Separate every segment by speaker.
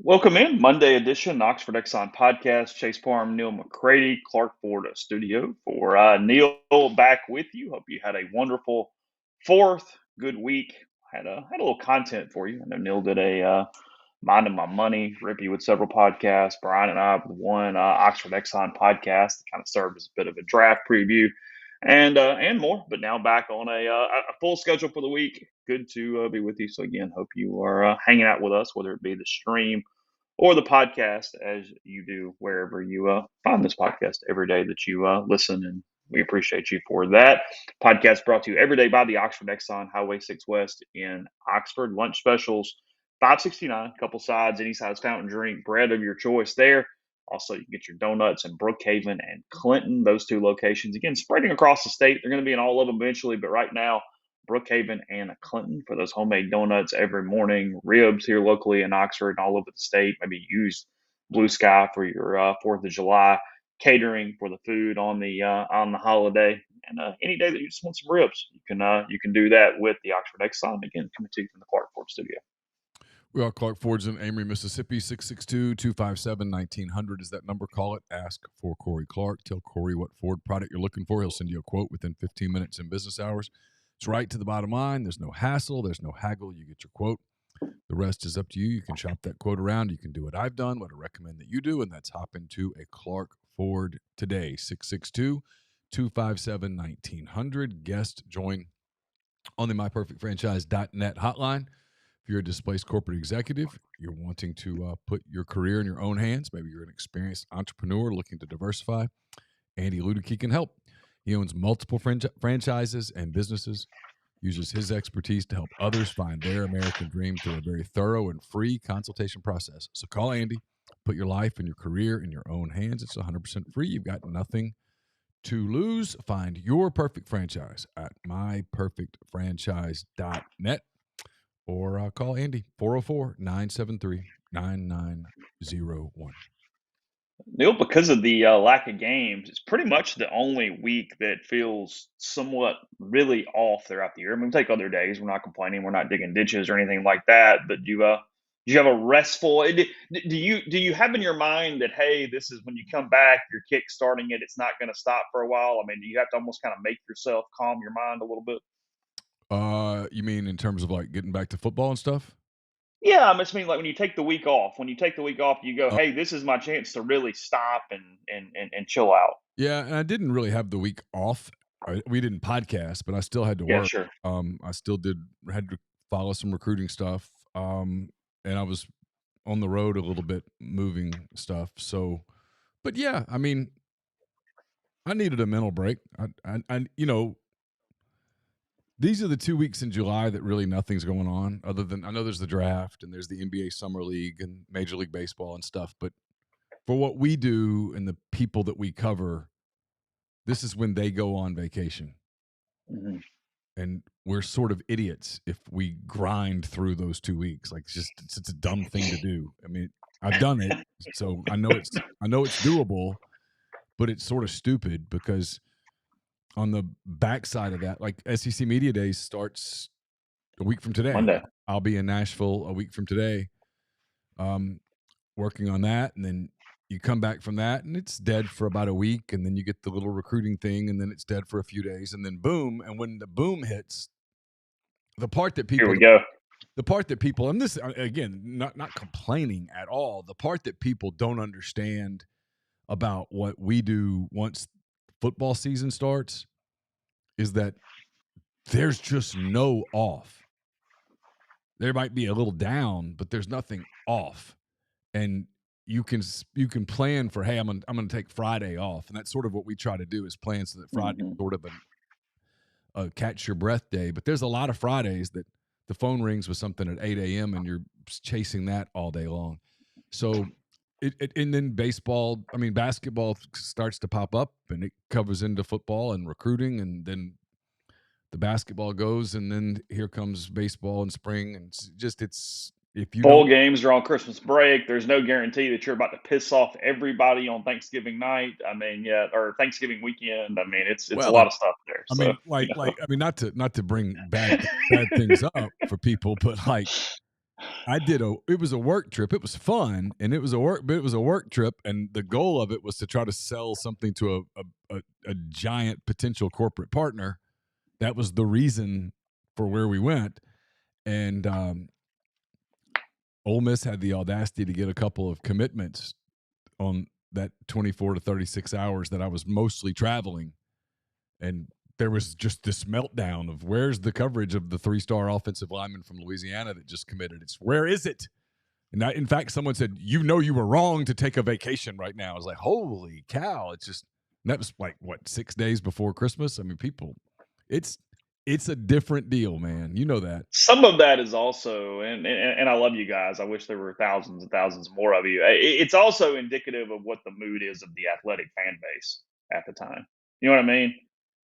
Speaker 1: Welcome in Monday edition Oxford Exxon Podcast. Chase Parham, Neal, McCready, Clark, Florida studio for Neal back with you. Hope you had a wonderful fourth good week. Had a little content for you. I know Neal did a Minding My Money, Rippy with several podcasts, Brian and I with one Oxford Exxon podcast that kind of served as a bit of a draft preview and more. But now back on a full schedule for the week. Good to be with you. So again, hope you are hanging out with us, whether it be the stream or the podcast, as you do wherever you find this podcast every day that you listen. And we appreciate you for that. Podcast brought to you every day by the Oxford Exxon Highway 6 West in Oxford. Lunch specials, $5.69, couple sides, any size fountain drink, bread of your choice there. Also, you can get your donuts in Brookhaven and Clinton, those two locations. Again, spreading across the state. They're going to be in all of them eventually, but right now, Brookhaven and Clinton for those homemade donuts every morning. Ribs here locally in Oxford and all over the state. Maybe use Blue Sky for your 4th of July. Catering for the food on the holiday. And any day that you just want some ribs, you can do that with the Oxford Exxon. Again, coming to you from the Clark Ford studio.
Speaker 2: We are Clark Ford's in Amory, Mississippi. 662-257-1900 is that number. Call it. Ask for Corey Clark. Tell Corey what Ford product you're looking for. He'll send you a quote within 15 minutes in business hours. It's right to the bottom line. There's no hassle. There's no haggle. You get your quote. The rest is up to you. You can shop that quote around. You can do what I've done, what I recommend that you do, and that's hop into a Clark Ford today. 662-257-1900. Guest join on the myperfectfranchise.net hotline. If you're a displaced corporate executive, you're wanting to put your career in your own hands, maybe you're an experienced entrepreneur looking to diversify, Andy Ludicky can help. He owns multiple franchises and businesses, uses his expertise to help others find their American dream through a very thorough and free consultation process. So call Andy, put your life and your career in your own hands. It's 100% free. You've got nothing to lose. Find your perfect franchise at myperfectfranchise.net. Or call Andy, 404-973-9901.
Speaker 1: Neal, because of the lack of games, it's pretty much the only week that feels somewhat really off throughout the year. I mean, we take other days. We're not complaining. We're not digging ditches or anything like that. But do you have a restful? Do you have in your mind that, hey, this is when you come back, you're kick starting it. It's not going to stop for a while. I mean, do you have to almost kind of make yourself calm your mind a little bit?
Speaker 2: You mean in terms of like getting back to football and stuff?
Speaker 1: Yeah, I just mean like when you take the week off. When you take the week off, you go, "Hey, this is my chance to really stop and chill out."
Speaker 2: Yeah, and I didn't really have the week off. We didn't podcast, but I still had to
Speaker 1: Yeah,
Speaker 2: work.
Speaker 1: sure.
Speaker 2: I still had to follow some recruiting stuff, and I was on the road a little bit moving stuff. So, but yeah, I mean, I needed a mental break. I these are the 2 weeks in July that really nothing's going on other than I know there's the draft and there's the NBA Summer League and Major League Baseball and stuff. But for what we do and the people that we cover, this is when they go on vacation.
Speaker 1: Mhm.
Speaker 2: And we're sort of idiots if we grind through those 2 weeks. Like it's a dumb thing to do. I mean, I've done it, so I know it's doable, but it's sort of stupid because on the backside of that, like SEC Media Days starts a week from today.
Speaker 1: Monday.
Speaker 2: I'll be in Nashville a week from today, working on that, and then you come back from that, and it's dead for about a week, and then you get the little recruiting thing, and then it's dead for a few days, and then boom. And when the boom hits, the part that people,
Speaker 1: Here we go.
Speaker 2: The part that people, and this again, not complaining at all. The part that people don't understand about what we do once football season starts is that there's just no off. There might be a little down, but there's nothing off. And you can plan for, hey, I'm going to take Friday off. And that's sort of what we try to do is plan so that Friday is sort of a catch your breath day. But there's a lot of Fridays that the phone rings with something at 8 a.m. and you're chasing that all day long. So and then basketball starts to pop up and it covers into football and recruiting, and then the basketball goes, and then here comes baseball in spring, and it's if you
Speaker 1: bowl games are on Christmas break. There's no guarantee that you're about to piss off everybody on Thanksgiving night. I mean, or Thanksgiving weekend. I mean, it's a lot of stuff there.
Speaker 2: Not to bring bad things up for people, but like it was a work trip. It was fun, and it was a work trip, and the goal of it was to try to sell something to a giant potential corporate partner. That was the reason for where we went. And Ole Miss had the audacity to get a couple of commitments on that 24 to 36 hours that I was mostly traveling. And there was just this meltdown of where's the coverage of the 3-star offensive lineman from Louisiana that just committed? Where is it? And in fact, someone said, you were wrong to take a vacation right now. I was like, holy cow. That was like, 6 days before Christmas? I mean, people, it's a different deal, man. You know that.
Speaker 1: Some of that is also, and I love you guys. I wish there were thousands and thousands more of you. It's also indicative of what the mood is of the athletic fan base at the time. You know what I mean?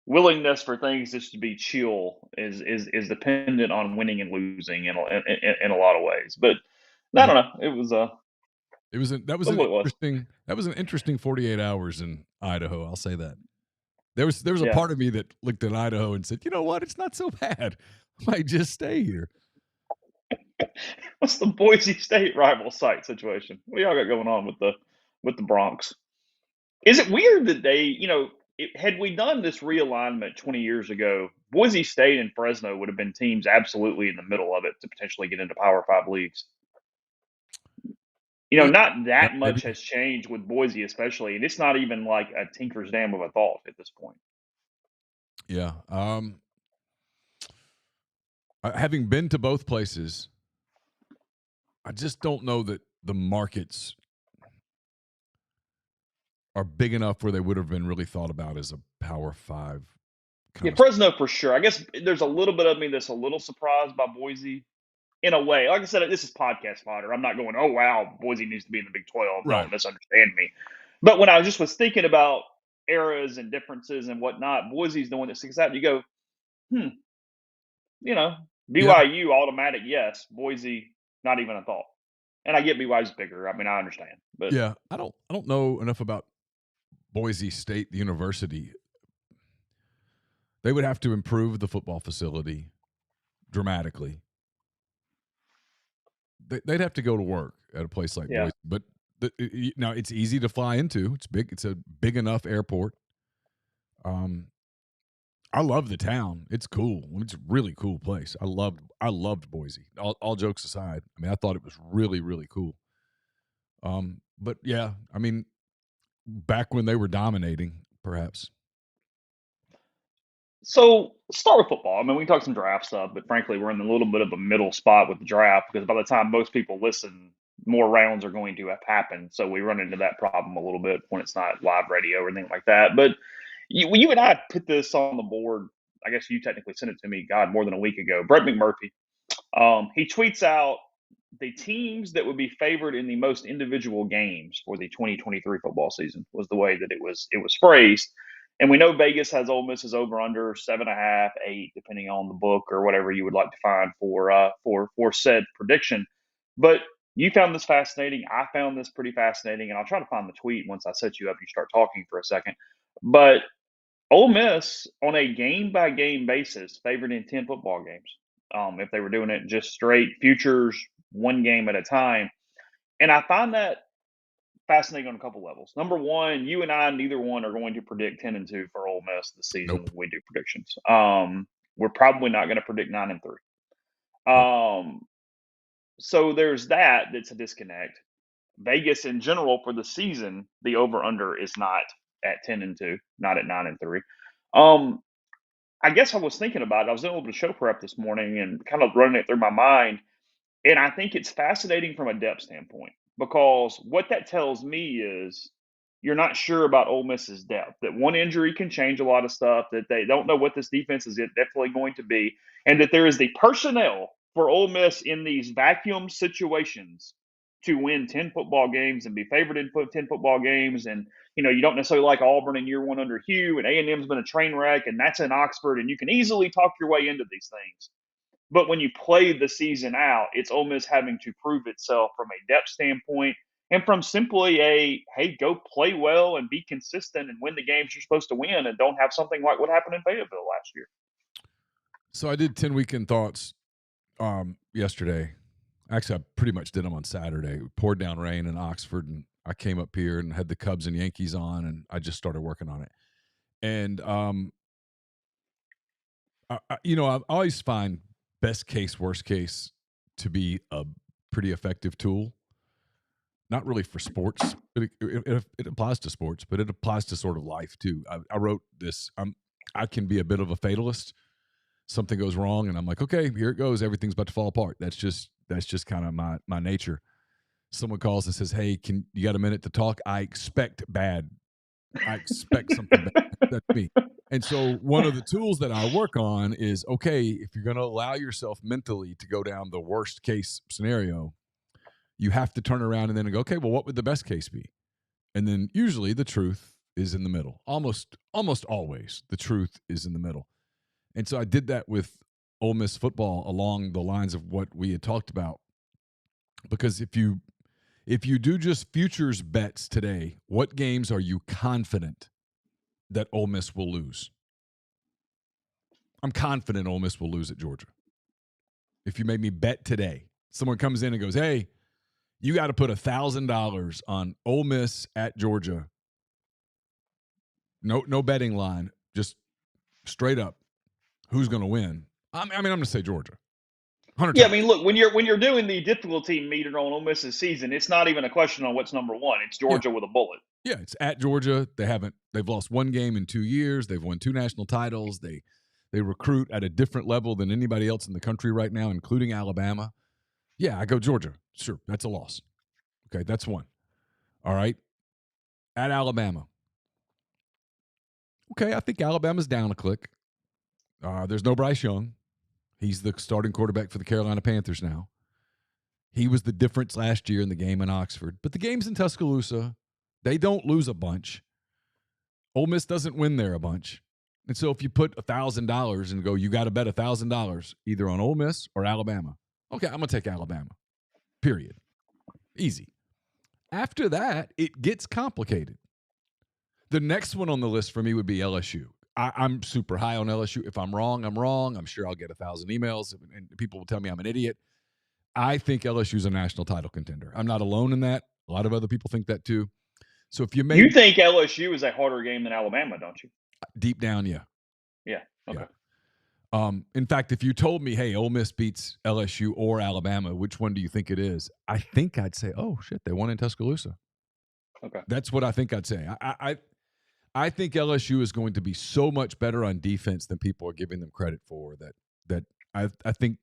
Speaker 1: Willingness for things just to be chill is dependent on winning and losing in a lot of ways. But I don't know. That
Speaker 2: was an interesting 48 hours in Idaho. I'll say that. There was a part of me that looked at Idaho and said, you know what? It's not so bad. I might just stay here.
Speaker 1: What's the Boise State rival site situation? What y'all got going on with the Bronx? Is it weird that they, had we done this realignment 20 years ago, Boise State and Fresno would have been teams absolutely in the middle of it to potentially get into Power 5 leagues. Not that much has changed with Boise, especially, and it's not even like a tinker's dam of a thought at this point.
Speaker 2: Yeah. Having been to both places, I just don't know that the markets are big enough where they would have been really thought about as a Power 5.
Speaker 1: Fresno for sure. I guess there's a little bit of me that's a little surprised by Boise. In a way, like I said, this is podcast fodder. I'm not going, oh, wow, Boise needs to be in the Big 12.
Speaker 2: Right.
Speaker 1: Don't misunderstand me. But when I was thinking about eras and differences and whatnot, Boise's the one that sticks out. You go, BYU automatic, yes. Boise, not even a thought. And I get BYU's bigger. I mean, I understand. But
Speaker 2: yeah, I don't know enough about Boise State University. They would have to improve the football facility dramatically. They'd have to go to work at a place like Boise. But now it's easy to fly into. It's big. It's a big enough airport. I love the town. It's cool. It's a really cool place. I loved Boise. All jokes aside, I mean, I thought it was really, really cool. But yeah, I mean, back when they were dominating, perhaps.
Speaker 1: So start with football. I mean, we can talk some draft stuff, but frankly, we're in a little bit of a middle spot with the draft because by the time most people listen, more rounds are going to have happened. So we run into that problem a little bit when it's not live radio or anything like that. But you and I put this on the board. I guess you technically sent it to me, God, more than a week ago. Brett McMurphy. He tweets out the teams that would be favored in the most individual games for the 2023 football season was the way that it was phrased. And we know Vegas has Ole Miss over under 7.5, 8, depending on the book or whatever you would like to find for said prediction. But you found this fascinating. I found this pretty fascinating, and I'll try to find the tweet once I set you up. You start talking for a second, but Ole Miss on a game-by-game basis favored in 10 football games. If they were doing it just straight futures, one game at a time. And I find that fascinating on a couple levels. Number one, you and I, neither one are going to predict 10-2 for Ole Miss this season when we do predictions. We're probably not going to predict 9-3. So there's that's a disconnect. Vegas in general for the season, the over-under is not at 10-2, not at 9-3. I guess I was thinking about it. I was doing a little bit of show prep this morning and kind of running it through my mind. And I think it's fascinating from a depth standpoint because what that tells me is you're not sure about Ole Miss's depth, that one injury can change a lot of stuff, that they don't know what this defense is definitely going to be, and that there is the personnel for Ole Miss in these vacuum situations to win 10 football games and be favored in 10 football games. And, you don't necessarily like Auburn in year one under Hugh, and A&M's been a train wreck, and that's in Oxford, and you can easily talk your way into these things. But when you play the season out, it's Ole Miss having to prove itself from a depth standpoint and from simply hey, go play well and be consistent and win the games you're supposed to win and don't have something like what happened in Fayetteville last year.
Speaker 2: So I did 10 weekend thoughts yesterday. Actually, I pretty much did them on Saturday. It poured down rain in Oxford, and I came up here and had the Cubs and Yankees on, and I just started working on it. And I always find best case, worst case to be a pretty effective tool. Not really for sports. It applies to sports, but it applies to sort of life too. I wrote this. I can be a bit of a fatalist. Something goes wrong, and I'm like, okay, here it goes. Everything's about to fall apart. That's just kind of my nature. Someone calls and says, hey, you got a minute to talk? I expect bad. I expect something bad. That's me. And so one of the tools that I work on is, okay, if you're going to allow yourself mentally to go down the worst case scenario, you have to turn around and then go, okay, well, what would the best case be? And then usually the truth is in the middle. Almost always the truth is in the middle. And so I did that with Ole Miss football along the lines of what we had talked about. Because if you do just futures bets today, what games are you confident that Ole Miss will lose? I'm confident Ole Miss will lose at Georgia. If you made me bet today, someone comes in and goes, hey, you got to put $1,000 on Ole Miss at Georgia. No betting line, just straight up. Who's going to win? I'm going to say Georgia. 100
Speaker 1: Yeah,
Speaker 2: times.
Speaker 1: I mean, look, when you're doing the difficulty meter on Ole Miss's season, it's not even a question on what's number one. It's Georgia with a bullet.
Speaker 2: Yeah, it's at Georgia. They've lost one game in 2 years. They've won 2 national titles. They recruit at a different level than anybody else in the country right now, including Alabama. Yeah, I go Georgia. Sure, that's a loss. Okay, that's one. All right. At Alabama. Okay, I think Alabama's down a click. There's no Bryce Young. He's the starting quarterback for the Carolina Panthers now. He was the difference last year in the game in Oxford. But the game's in Tuscaloosa. They don't lose a bunch. Ole Miss doesn't win there a bunch. And so if you put $1,000 and go, you got to bet $1,000 either on Ole Miss or Alabama. Okay, I'm going to take Alabama. Period. Easy. After that, it gets complicated. The next one on the list for me would be LSU. I'm super high on LSU. If I'm wrong, I'm wrong. I'm sure I'll get 1,000 emails and people will tell me I'm an idiot. I think LSU's a national title contender. I'm not alone in that. A lot of other people think that too. So if you
Speaker 1: think LSU is a harder game than Alabama, don't you?
Speaker 2: Deep down, yeah.
Speaker 1: Yeah. Okay.
Speaker 2: Yeah. In fact, if you told me, hey, Ole Miss beats LSU or Alabama, which one do you think it is? I think I'd say, oh shit, they won in Tuscaloosa.
Speaker 1: Okay.
Speaker 2: That's what I think I'd say. I think LSU is going to be so much better on defense than people are giving them credit for. That I think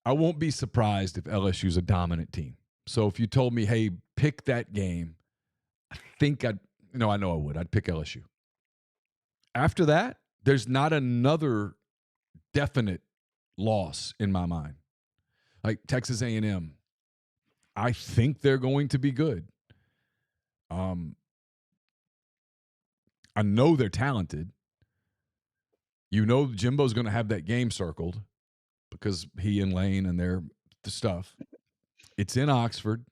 Speaker 2: I won't be surprised if LSU is a dominant team. So if you told me, hey, pick that game, I know I would. I'd pick LSU. After that, there's not another definite loss in my mind. Like Texas A&M, I think they're going to be good. I know they're talented. You know Jimbo's going to have that game circled because he and Lane and their stuff. It's in Oxford.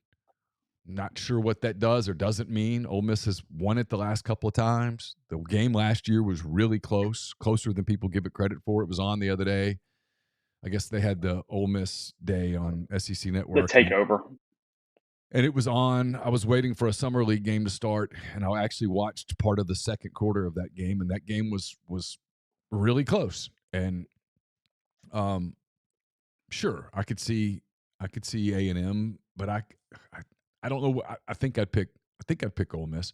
Speaker 2: Not sure what that does or doesn't mean. Ole Miss has won it the last couple of times. The game last year was really close, closer than people give it credit for. It was on the other day. I guess they had the Ole Miss Day on SEC Network.
Speaker 1: The takeover.
Speaker 2: And it was on. I was waiting for a summer league game to start, and I actually watched part of the second quarter of that game, and that game was really close. And sure, I could see A&M, but I don't know. I think I'd pick Ole Miss.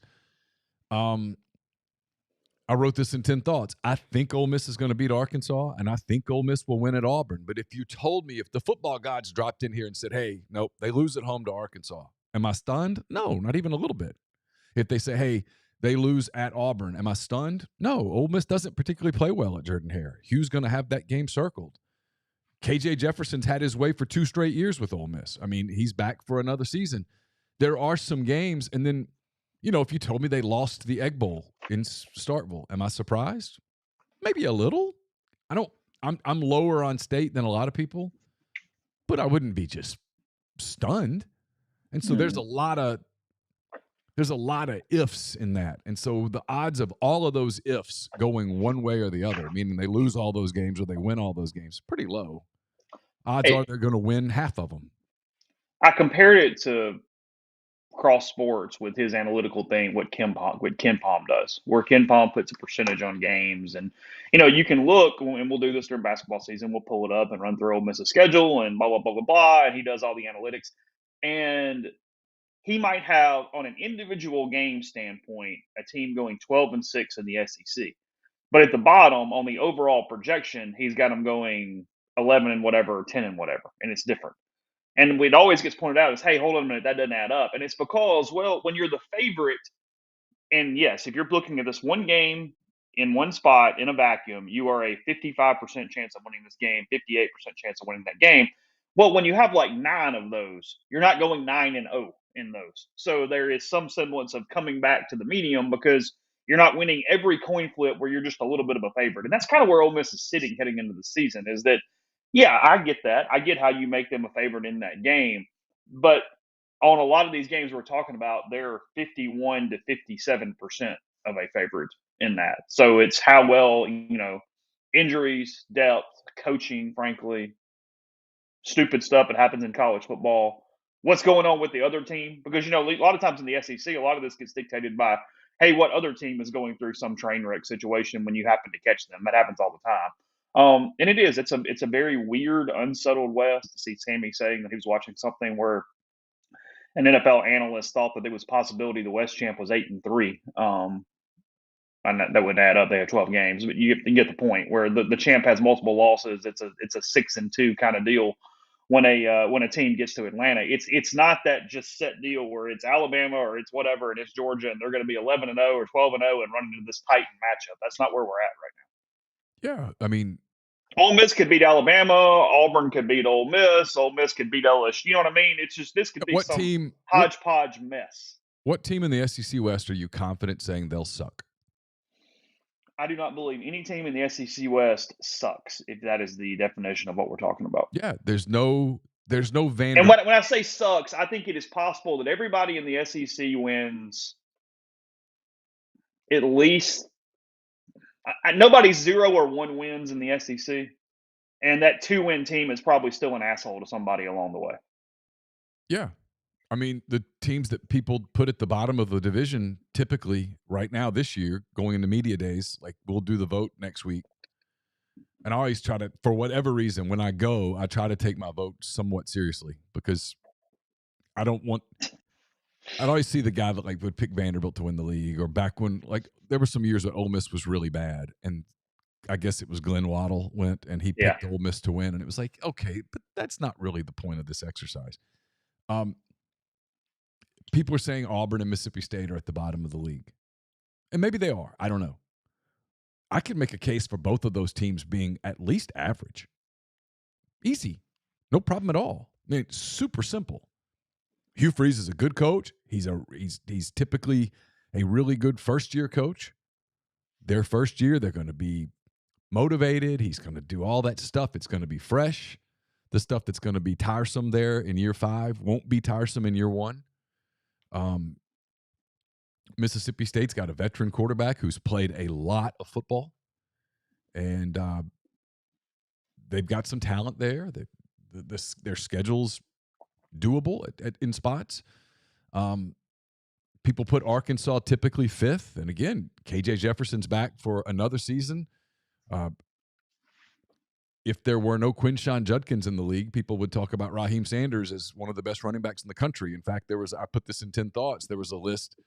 Speaker 2: I wrote this in 10 thoughts. I think Ole Miss is going to beat Arkansas, and I think Ole Miss will win at Auburn. But if you told me, if the football gods dropped in here and said, hey, nope, they lose at home to Arkansas, am I stunned? No, not even a little bit. If they say, hey, they lose at Auburn, am I stunned? No, Ole Miss doesn't particularly play well at Jordan-Hare. Hugh's going to have that game circled. KJ Jefferson's had his way for 2 straight years with Ole Miss. I mean, he's back for another season. There are some games, and then, if you told me they lost the Egg Bowl in Starkville, am I surprised? Maybe a little. I'm lower on state than a lot of people, but I wouldn't be just stunned. And so there's a lot of ifs in that. And so the odds of all of those ifs going one way or the other, meaning they lose all those games or they win all those games, pretty low. odds are
Speaker 1: Hey,
Speaker 2: they're going to win half of them.
Speaker 1: I compared it to cross sports with his analytical thing, what Ken Palm does, where Ken Palm puts a percentage on games, and you can look, and we'll do this during basketball season. We'll pull it up and run through Ole Miss's schedule and blah blah blah blah blah, and he does all the analytics, and he might have on an individual game standpoint a team going 12-6 in the SEC, but at the bottom on the overall projection, he's got them going 11 and whatever, 10 and whatever, and it's different. And it always gets pointed out as, hey, hold on a minute, that doesn't add up. And it's because, well, when you're the favorite, and yes, if you're looking at this one game in one spot in a vacuum, you are a 55% chance of winning this game, 58% chance of winning that game. Well, when you have like 9 of those, you're not going 9-0 in those. So there is some semblance of coming back to the medium because you're not winning every coin flip where you're just a little bit of a favorite. And that's kind of where Ole Miss is sitting heading into the season is that, yeah, I get that. I get how you make them a favorite in that game. But on a lot of these games we're talking about, they're 51 to 57% of a favorite in that. So it's how well, injuries, depth, coaching, frankly, stupid stuff that happens in college football. What's going on with the other team? Because, a lot of times in the SEC, a lot of this gets dictated by, hey, what other team is going through some train wreck situation when you happen to catch them? That happens all the time. And it's a very weird, unsettled West. To see Sammy saying that he was watching something where an NFL analyst thought that there was a possibility the West champ was 8-3. And that would add up. They had 12 games, but you get the point where the champ has multiple losses. It's a 6-2 kind of deal when a team gets to Atlanta. It's not that just set deal where it's Alabama or it's whatever and it's Georgia and they're going to be 11-0 or 12-0 and run into this Titan matchup. That's not where we're at right
Speaker 2: Yeah, I mean,
Speaker 1: now. Ole Miss could beat Alabama. Auburn could beat Ole Miss. Ole Miss could beat LSU. You know what I mean? It's just this could be
Speaker 2: what
Speaker 1: some
Speaker 2: team?
Speaker 1: hodgepodge mess.
Speaker 2: What team in the SEC West are you confident saying they'll suck?
Speaker 1: I do not believe any team in the SEC West sucks, if that is the definition of what we're talking about.
Speaker 2: Yeah, there's no
Speaker 1: And
Speaker 2: Vanderbilt.
Speaker 1: when I say sucks, I think it is possible that everybody in the SEC wins at least. Nobody's 0 or 1 wins in the SEC, and that 2-win team is probably still an asshole to somebody along the way.
Speaker 2: Yeah, I mean, the teams that people put at the bottom of the division typically right now this year, going into media days, like we'll do the vote next week. And I always try to, for whatever reason, when I go, I try to take my vote somewhat seriously because I don't want. I'd always see the guy that like would pick Vanderbilt to win the league, or back when like there were some years that Ole Miss was really bad, and I guess it was Glenn Waddle went and he
Speaker 1: Yeah.
Speaker 2: picked Ole Miss to win, and it was like, okay, but that's not really the point of this exercise. People are saying Auburn and Mississippi State are at the bottom of the league, and maybe they are. I don't know. I could make a case for both of those teams being at least average. Easy. No problem at all. I mean, super simple. Hugh Freeze is a good coach. He's typically a really good first-year coach. Their first year, they're going to be motivated. He's going to do all that stuff. It's going to be fresh. The stuff that's going to be tiresome there in year 5 won't be tiresome in year 1. Mississippi State's got a veteran quarterback who's played a lot of football, and they've got some talent there. Their schedule's doable in spots. People put Arkansas typically 5th, and again, KJ Jefferson's back for another season. If there were no Quinshon Judkins in the league, people would talk about Raheem Sanders as one of the best running backs in the country. In fact, I put this in 10 thoughts. There was a list,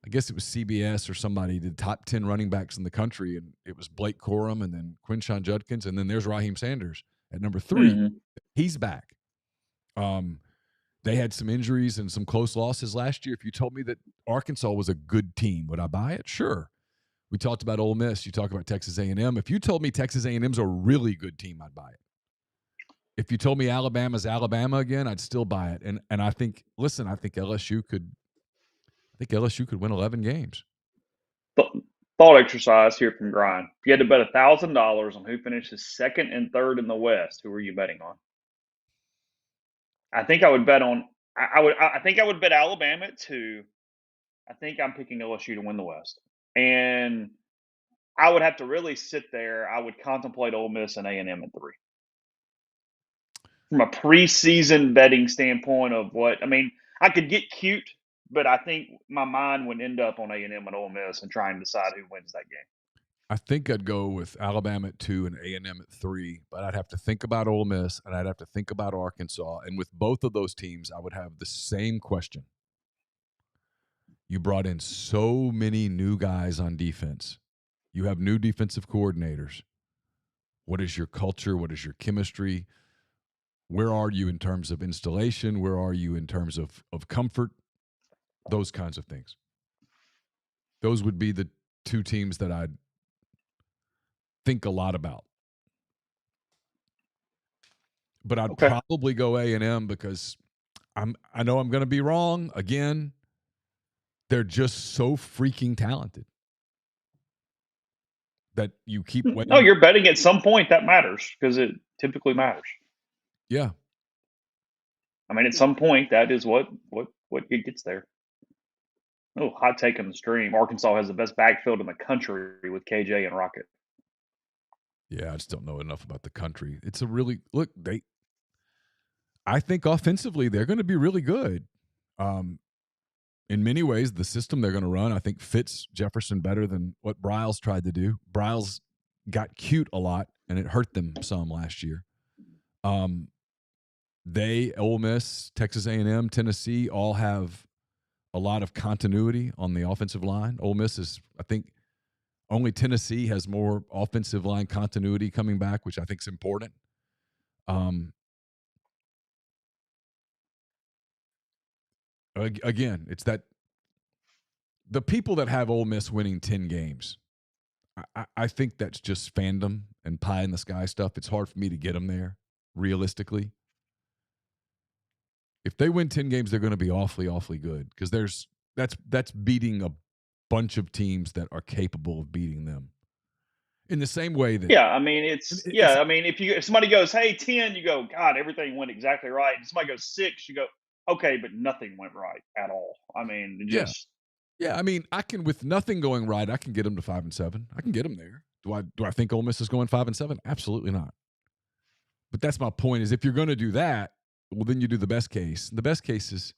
Speaker 2: I guess it was CBS or somebody, did top 10 running backs in the country, and it was Blake Corum and then Quinshon Judkins, and then there's Raheem Sanders at number 3.
Speaker 1: Mm-hmm.
Speaker 2: He's back. They had some injuries and some close losses last year. If you told me that Arkansas was a good team, would I buy it? Sure. We talked about Ole Miss. You talk about Texas A&M. If you told me Texas A&M's a really good team, I'd buy it. If you told me Alabama's Alabama again, I'd still buy it. And I think, listen, I think LSU could win 11 games.
Speaker 1: Thought exercise here from Grind. If you had to bet $1,000 on who finishes 2nd and 3rd in the West, who are you betting on? I think I would bet on. I think I would bet Alabama at 2. I think I'm picking LSU to win the West, and I would have to really sit there. I would contemplate Ole Miss and A&M at 3. from a preseason betting standpoint of what I mean, I could get cute, but I think my mind would end up on A&M and Ole Miss and trying to decide who wins that game.
Speaker 2: I think I'd go with Alabama at 2 and A&M at 3, but I'd have to think about Ole Miss and I'd have to think about Arkansas. And with both of those teams, I would have the same question. You brought in so many new guys on defense. You have new defensive coordinators. What is your culture? What is your chemistry? Where are you in terms of installation? Where are you in terms of comfort? Those kinds of things. Those would be the two teams that I'd think a lot about. But I'd probably go A&M because I know I'm going to be wrong. Again, they're just so freaking talented that you keep waiting.
Speaker 1: No, you're betting at some point that matters because it typically matters.
Speaker 2: Yeah.
Speaker 1: I mean, at some point, that is what it gets there. Oh, hot take on the stream. Arkansas has the best backfield in the country with KJ and Rocket.
Speaker 2: Yeah, I just don't know enough about the country. It's a really I think offensively they're going to be really good. In many ways, the system they're going to run, I think, fits Jefferson better than what Bryles tried to do. Bryles got cute a lot, and it hurt them some last year. Ole Miss, Texas A&M, Tennessee all have a lot of continuity on the offensive line. Ole Miss is, I think, only Tennessee has more offensive line continuity coming back, which I think is important. Again, it's that the people that have Ole Miss winning 10 games, I think that's just fandom and pie in the sky stuff. It's hard for me to get them there, realistically. If they win 10 games, they're going to be awfully, awfully good because that's beating a bunch of teams that are capable of beating them. In the same way that
Speaker 1: I mean I mean if somebody goes, hey, 10, you go, God, everything went exactly right. And somebody goes 6, you go, okay, but nothing went right at all. I mean,
Speaker 2: yeah. I mean, I can, with nothing going right, I can get them to 5 and 7. I can get them there. Do I think Ole Miss is going 5 and 7? Absolutely not. But that's my point. Is if you're going to do that, well, then you do the best case. The best case is,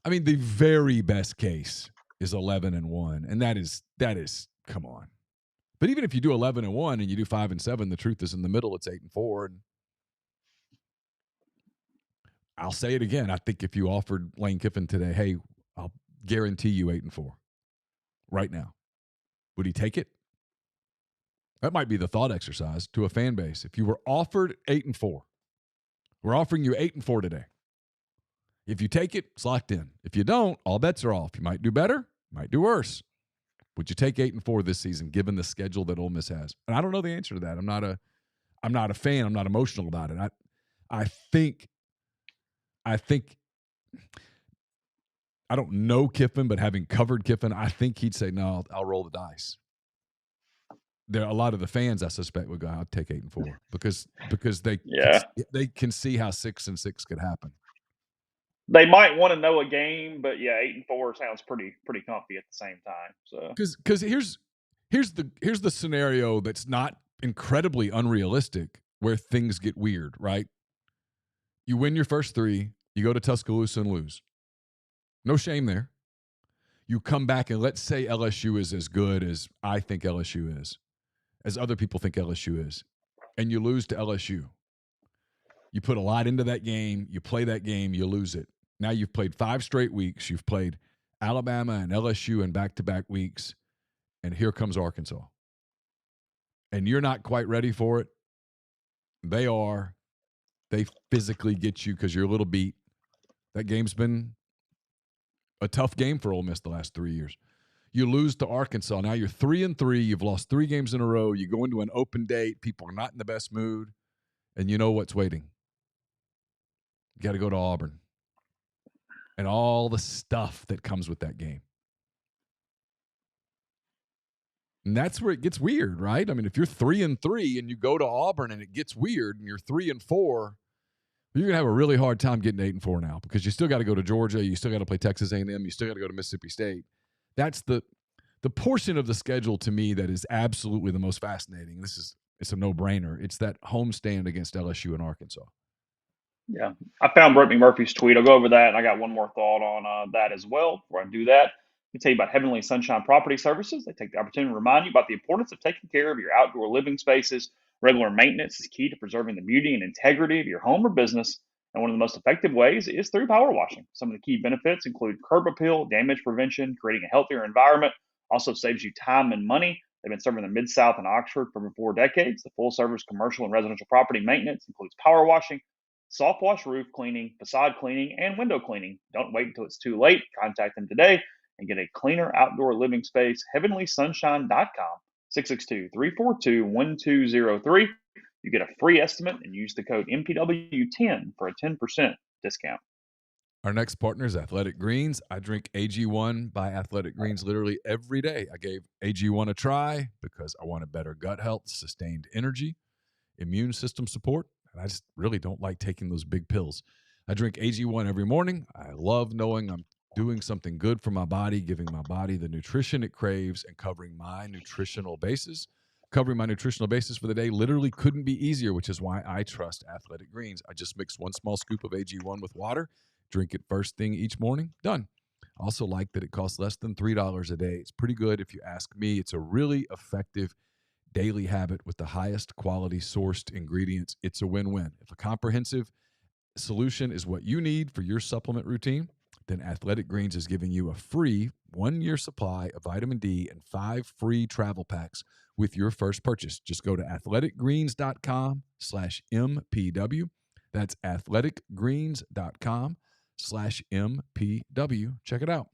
Speaker 2: I mean, the very best case is 11 and 1, and that is come on. But even if you do 11 and 1 and you do 5 and 7, the truth is in the middle. It's 8 and 4. And I'll say it again. I think if you offered Lane Kiffin today, hey, I'll guarantee you 8 and 4 right now, would he take it? That might be the thought exercise to a fan base. If you were offered 8 and 4, we're offering you 8 and 4 today. If you take it, it's locked in. If you don't, all bets are off. You might do better, might do worse. Would you take 8 and 4 this season, given the schedule that Ole Miss has? And I don't know the answer to that. I'm not a fan. I'm not emotional about it. I think I don't know Kiffin, but having covered Kiffin, I think he'd say, no, I'll roll the dice. There are a lot of the fans, I suspect, would go, I'll take 8 and 4 because they can see how 6 and 6 could happen.
Speaker 1: They might want to know a game, but 8 and 4 sounds pretty comfy at the same time. So
Speaker 2: because here's the scenario that's not incredibly unrealistic where things get weird, right? You win your first 3, you go to Tuscaloosa and lose. No shame there. You come back and let's say LSU is as good as I think LSU is, as other people think LSU is, and you lose to LSU. You put a lot into that game. You play that game. You lose it. Now you've played 5 straight weeks. You've played Alabama and LSU in back-to-back weeks, and here comes Arkansas. And you're not quite ready for it. They are. They physically get you because you're a little beat. That game's been a tough game for Ole Miss the last 3 years. You lose to Arkansas. Now you're 3 and 3. You've lost 3 games in a row. You go into an open date. People are not in the best mood, and you know what's waiting. You got to go to Auburn. And all the stuff that comes with that game. And that's where it gets weird, right? I mean, if you're 3 and 3 and you go to Auburn and it gets weird and you're 3 and 4, you're going to have a really hard time getting 8 and 4 now because you still got to go to Georgia. You still got to play Texas A&M. You still got to go to Mississippi State. That's the portion of the schedule to me that is absolutely the most fascinating. It's a no-brainer. It's that homestand against LSU and Arkansas.
Speaker 1: Yeah, I found Brett McMurphy's tweet. I'll go over that, and I got one more thought on that as well. Before I do that, I tell you about Heavenly Sunshine Property Services. They take the opportunity to remind you about the importance of taking care of your outdoor living spaces. Regular maintenance is key to preserving the beauty and integrity of your home or business. And one of the most effective ways is through power washing. Some of the key benefits include curb appeal, damage prevention, creating a healthier environment. Also saves you time and money. They've been serving the Mid South and Oxford for over 4 decades. The full service commercial and residential property maintenance includes power washing, soft wash roof cleaning, facade cleaning, and window cleaning. Don't wait until it's too late. Contact them today and get a cleaner outdoor living space. HeavenlySunshine.com, 662-342-1203. You get a free estimate and use the code MPW10 for a 10% discount.
Speaker 2: Our next partner is Athletic Greens. I drink AG1 by Athletic Greens literally every day. I gave AG1 a try because I wanted better gut health, sustained energy, immune system support, and I just really don't like taking those big pills. I drink AG1 every morning. I love knowing I'm doing something good for my body, giving my body the nutrition it craves, and covering my nutritional bases. Covering my nutritional basis for the day literally couldn't be easier, which is why I trust Athletic Greens. I just mix one small scoop of AG1 with water, drink it first thing each morning, done. I also like that it costs less than $3 a day. It's pretty good if you ask me. It's a really effective daily habit with the highest quality sourced ingredients. It's a win-win. If a comprehensive solution is what you need for your supplement routine, then Athletic Greens is giving you a free 1-year supply of vitamin D and 5 free travel packs with your first purchase. Just go to athleticgreens.com/MPW. That's athleticgreens.com/MPW. Check it out.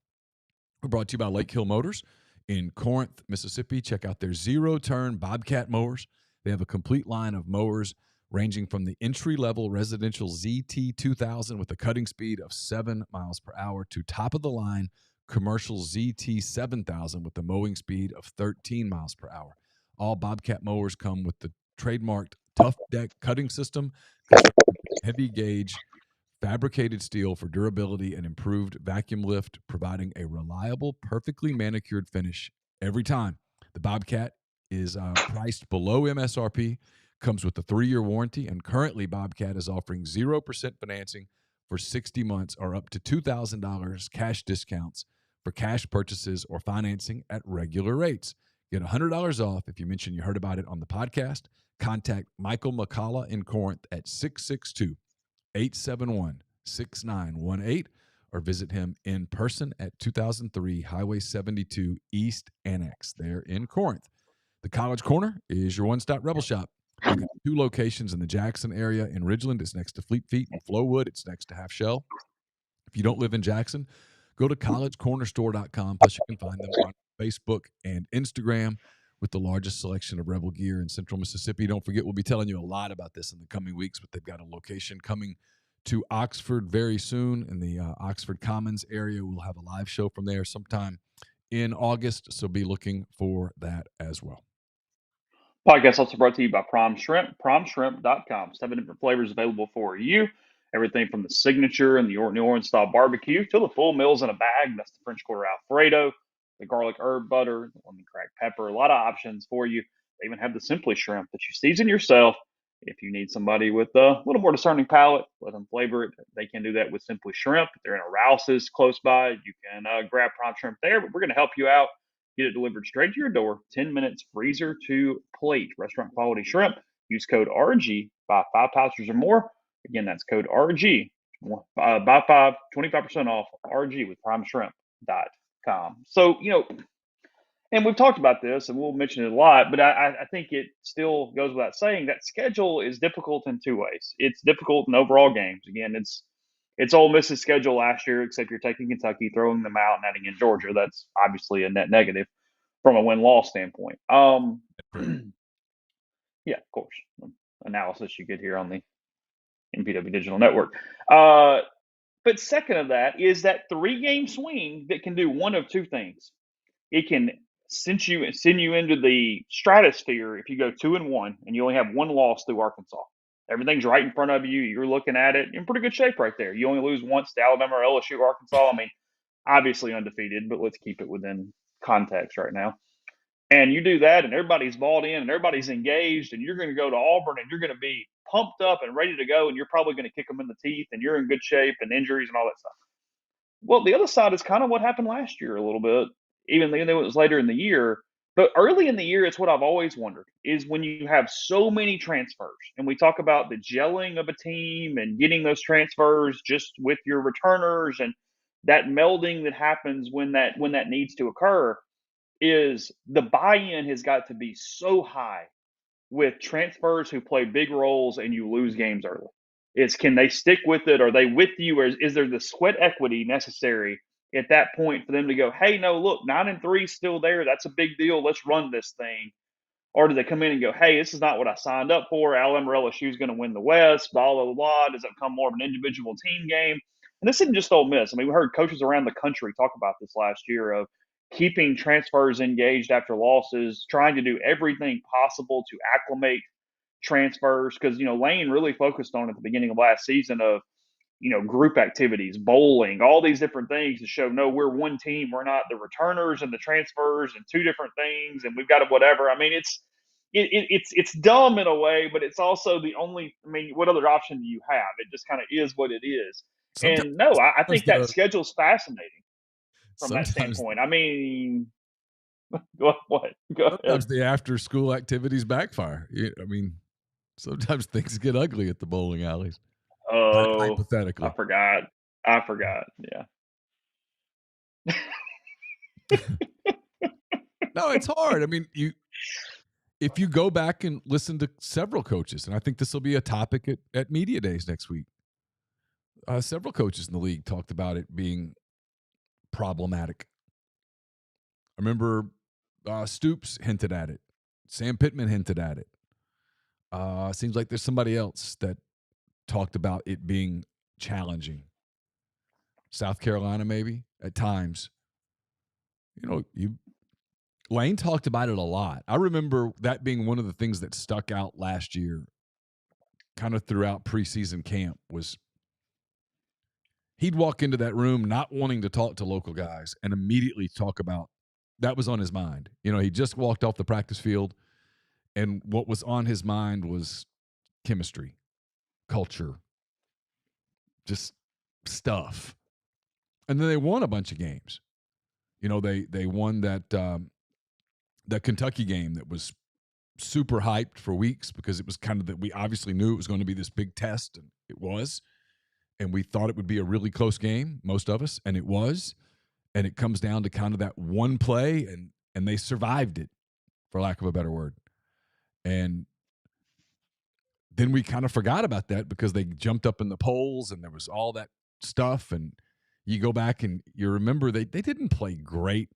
Speaker 2: We're brought to you by Lake Hill Motors in Corinth, Mississippi. Check out their zero-turn Bobcat mowers. They have a complete line of mowers ranging from the entry-level residential ZT2000 with a cutting speed of 7 miles per hour to top-of-the-line commercial ZT7000 with a mowing speed of 13 miles per hour. All Bobcat mowers come with the trademarked Tough Deck cutting system, heavy gauge fabricated steel for durability and improved vacuum lift, providing a reliable, perfectly manicured finish every time. The Bobcat is priced below MSRP, comes with a 3-year warranty, and currently Bobcat is offering 0% financing for 60 months or up to $2,000 cash discounts for cash purchases or financing at regular rates. Get $100 off if you mention you heard about it on the podcast. Contact Michael McCullough in Corinth at 662-871-6918 or visit him in person at 2003 Highway 72 East Annex there in Corinth. The College Corner is your one-stop Rebel Shop. They've got 2 locations in the Jackson area. In Ridgeland, it's next to Fleet Feet. In Flowood, it's next to Half Shell. If you don't live in Jackson, go to collegecornerstore.com. Plus, you can find them on Facebook and Instagram with the largest selection of Rebel gear in Central Mississippi. Don't forget, we'll be telling you a lot about this in the coming weeks, but they've got a location coming to Oxford very soon in the Oxford Commons area. We'll have a live show from there sometime in August, so be looking for that as well.
Speaker 1: Podcast also brought to you by Prime Shrimp, primeshrimp.com. 7 different flavors available for you. Everything from the signature and the New Orleans style barbecue to the full meals in a bag. That's the French Quarter Alfredo, the garlic herb butter, the lemon cracked pepper. A lot of options for you. They even have the Simply Shrimp that you season yourself. If you need somebody with a little more discerning palate, let them flavor it. They can do that with Simply Shrimp. If they're in a Rouse's close by, you can grab Prime Shrimp there. But we're going to help you out. Get it delivered straight to your door, 10 minutes, freezer to plate. Restaurant quality shrimp. Use code RG, buy 5 pouches or more. Again, that's code RG. Buy 5, 25% off RG with primeshrimp.com. So, and we've talked about this and we'll mention it a lot, but I think it still goes without saying that schedule is difficult in 2 ways. It's difficult in overall games. Again, it's Ole Miss's schedule last year, except you're taking Kentucky, throwing them out, and adding in Georgia. That's obviously a net negative from a win-loss standpoint. Yeah, of course. Analysis you get here on the MPW Digital Network. But second of that is that 3-game swing that can do one of 2 things. It can send you into the stratosphere if you go 2-1 and you only have 1 loss through Arkansas. Everything's right in front of you. You're looking at it in pretty good shape right there. You only lose once to Alabama or LSU or Arkansas. I mean, obviously undefeated, but let's keep it within context right now. And you do that, and everybody's bought in, and everybody's engaged, and you're going to go to Auburn, and you're going to be pumped up and ready to go, and you're probably going to kick them in the teeth, and you're in good shape, and injuries and all that stuff. Well, the other side is kind of what happened last year a little bit, even though it was later in the year. But early in the year, it's what I've always wondered is when you have so many transfers, and we talk about the gelling of a team and getting those transfers just with your returners and that melding that happens when that needs to occur, is the buy-in has got to be so high with transfers who play big roles and you lose games early. It's can they stick with it? Are they with you? Or is there the sweat equity necessary at that point for them to go, hey, no, look, 9-3 is still there. That's a big deal. Let's run this thing. Or do they come in and go, hey, this is not what I signed up for. Alabama or LSU is going to win the West, blah, blah, blah. Does it become more of an individual team game? And this isn't just Ole Miss. I mean, we heard coaches around the country talk about this last year of keeping transfers engaged after losses, trying to do everything possible to acclimate transfers. Because, Lane really focused on at the beginning of last season of, group activities, bowling, all these different things to show, no, we're one team. We're not the returners and the transfers and two different things, and we've got to whatever. I mean, it's dumb in a way, but it's also the only. I mean, what other option do you have? It just kind of is what it is.
Speaker 2: Sometimes,
Speaker 1: And no, I think that
Speaker 2: the
Speaker 1: schedule's fascinating from that
Speaker 2: sometimes
Speaker 1: standpoint. I mean, what? Go ahead.
Speaker 2: sometimes the after school activities backfire. I mean, sometimes things get ugly at the bowling alleys.
Speaker 1: Oh,
Speaker 2: Hypothetically.
Speaker 1: I forgot. Yeah.
Speaker 2: No, it's hard. I mean, if you go back and listen to several coaches, and I think this will be a topic at media days next week. Several coaches in the league talked about it being problematic. I remember Stoops hinted at it. Sam Pittman hinted at it. Seems like there's somebody else that talked about it being challenging. South Carolina, maybe at times. Lane talked about it a lot. I remember that being one of the things that stuck out last year, kind of throughout preseason camp, was he'd walk into that room not wanting to talk to local guys and immediately talk about that was on his mind. He just walked off the practice field, and what was on his mind was chemistry, culture, just stuff. And then they won a bunch of games. They won that Kentucky game that was super hyped for weeks because it was kind of that we obviously knew it was going to be this big test, and it was. And we thought it would be a really close game, most of us, and it was. And it comes down to kind of that one play, and they survived it, for lack of a better word. And then we kind of forgot about that because they jumped up in the polls and there was all that stuff. And you go back and you remember they didn't play great,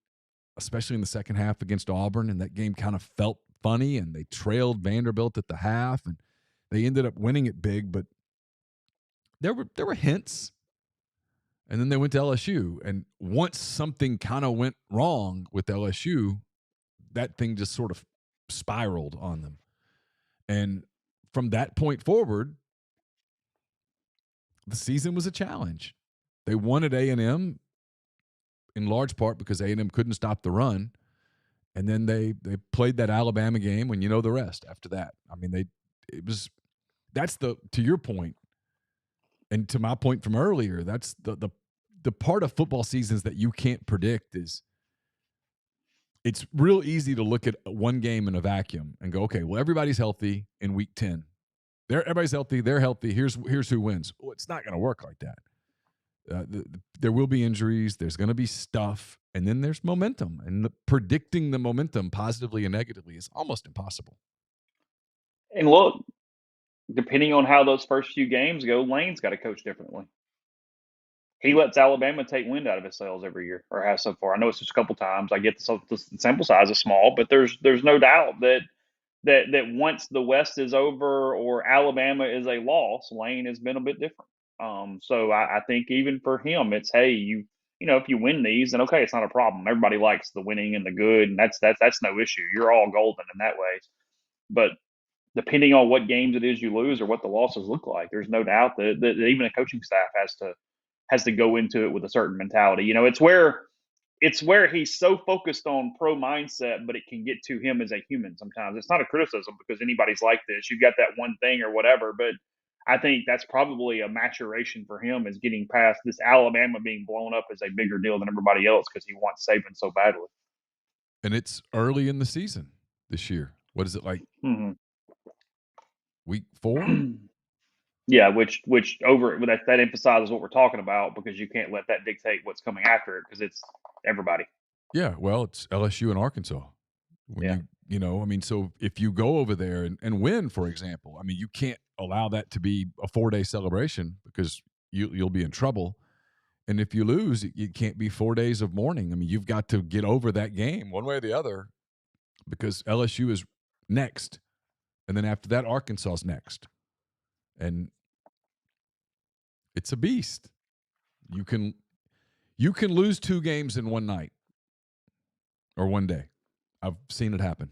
Speaker 2: especially in the second half against Auburn. And that game kind of felt funny, and they trailed Vanderbilt at the half, and they ended up winning it big. But there were hints. And then they went to LSU. And once something kind of went wrong with LSU, that thing just sort of spiraled on them. And from that point forward, the season was a challenge. They won at A&M in large part because A&M couldn't stop the run. And then they played that Alabama game, and you know the rest after that. I mean, to your point, and to my point from earlier, that's the part of football seasons that you can't predict is it's real easy to look at one game in a vacuum and go, okay, well, everybody's healthy in week 10. Everybody's healthy. They're healthy. Here's who wins. Well, it's not going to work like that. There will be injuries. There's going to be stuff. And then there's momentum. And predicting the momentum positively and negatively is almost impossible.
Speaker 1: And look, depending on how those first few games go, Lane's got to coach differently. He lets Alabama take wind out of his sails every year, or has so far. I know it's just a couple times. I get the sample size is small, but there's no doubt that once the West is over or Alabama is a loss, Lane has been a bit different. So I think even for him, it's hey, if you win these, then okay, it's not a problem. Everybody likes the winning and the good, and that's no issue. You're all golden in that way. But depending on what games it is you lose or what the losses look like, there's no doubt that even a coaching staff has to go into it with a certain mentality. It's where it's where he's so focused on pro mindset, but it can get to him as a human sometimes. It's not a criticism because anybody's like this. You've got that one thing or whatever, but I think that's probably a maturation for him is getting past this Alabama being blown up as a bigger deal than everybody else because he wants Saban so badly.
Speaker 2: And it's early in the season this year. What is it like? Week 4?
Speaker 1: Yeah, which over that emphasizes what we're talking about because you can't let that dictate what's coming after it because it's everybody.
Speaker 2: Yeah, well, it's LSU and Arkansas. When you know, I mean, so if you go over there and win, for example, I mean, you can't allow that to be a 4-day celebration because you'll be in trouble. And if you lose, it can't be 4 days of mourning. I mean, you've got to get over that game one way or the other because LSU is next. And then after that, Arkansas's next. And it's a beast. You can lose 2 games in one night or one day. I've seen it happen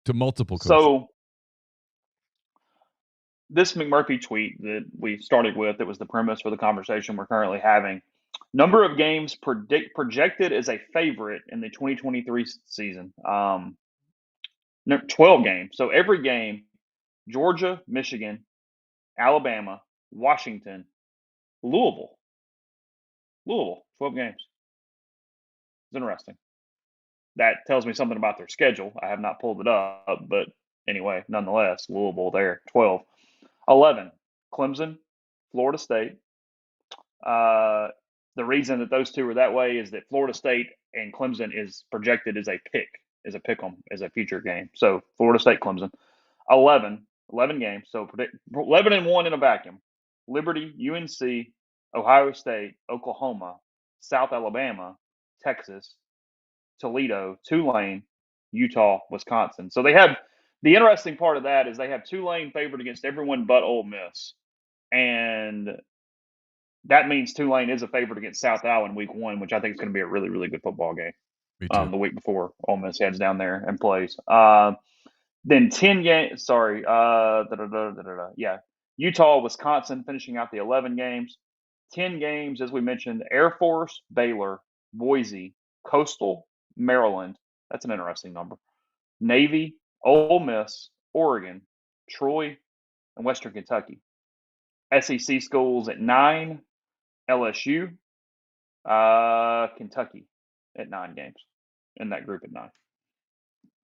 Speaker 2: to multiple coaches.
Speaker 1: So this McMurphy tweet that we started with, that was the premise for the conversation we're currently having. Number of games projected as a favorite in the 2023 season. 12 games. So every game, Georgia, Michigan, Alabama, Washington, Louisville. 12 games. It's interesting. That tells me something about their schedule. I have not pulled it up, but anyway, nonetheless, Louisville there, 12. 11, Clemson, Florida State. The reason that those two are that way is that Florida State and Clemson is projected as a pick 'em, as a future game. So Florida State, Clemson. 11 games. So 11-1 in a vacuum. Liberty, UNC, Ohio State, Oklahoma, South Alabama, Texas, Toledo, Tulane, Utah, Wisconsin. So they have the interesting part of that is they have Tulane favored against everyone but Ole Miss. And that means Tulane is a favorite against South Al in week 1, which I think is going to be a really, really good football game.
Speaker 2: Me too.
Speaker 1: The week before Ole Miss heads down there and plays. Then 10 games. Sorry. Yeah. Utah, Wisconsin finishing out the 11 games. 10 games, as we mentioned, Air Force, Baylor, Boise, Coastal, Maryland. That's an interesting number. Navy, Ole Miss, Oregon, Troy, and Western Kentucky. SEC schools at 9, LSU, Kentucky at 9 games in that group at 9.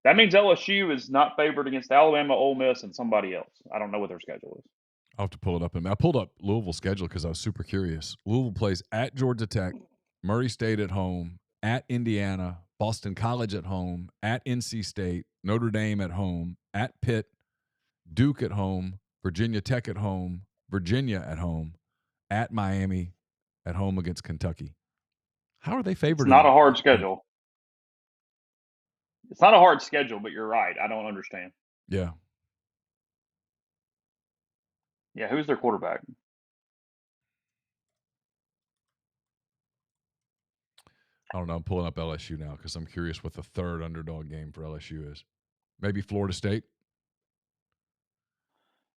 Speaker 1: That means LSU is not favored against Alabama, Ole Miss, and somebody else. I don't know what their schedule is.
Speaker 2: I'll have to pull it up. I pulled up Louisville's schedule because I was super curious. Louisville plays at Georgia Tech, Murray State at home, at Indiana, Boston College at home, at NC State, Notre Dame at home, at Pitt, Duke at home, Virginia Tech at home, Virginia at home, at Miami, at home against Kentucky. How are they favored?
Speaker 1: It's not a hard schedule. It's not a hard schedule, but you're right. I don't understand.
Speaker 2: Yeah.
Speaker 1: Yeah, who's their quarterback?
Speaker 2: I don't know. I'm pulling up LSU now because I'm curious what the third underdog game for LSU is. Maybe Florida State?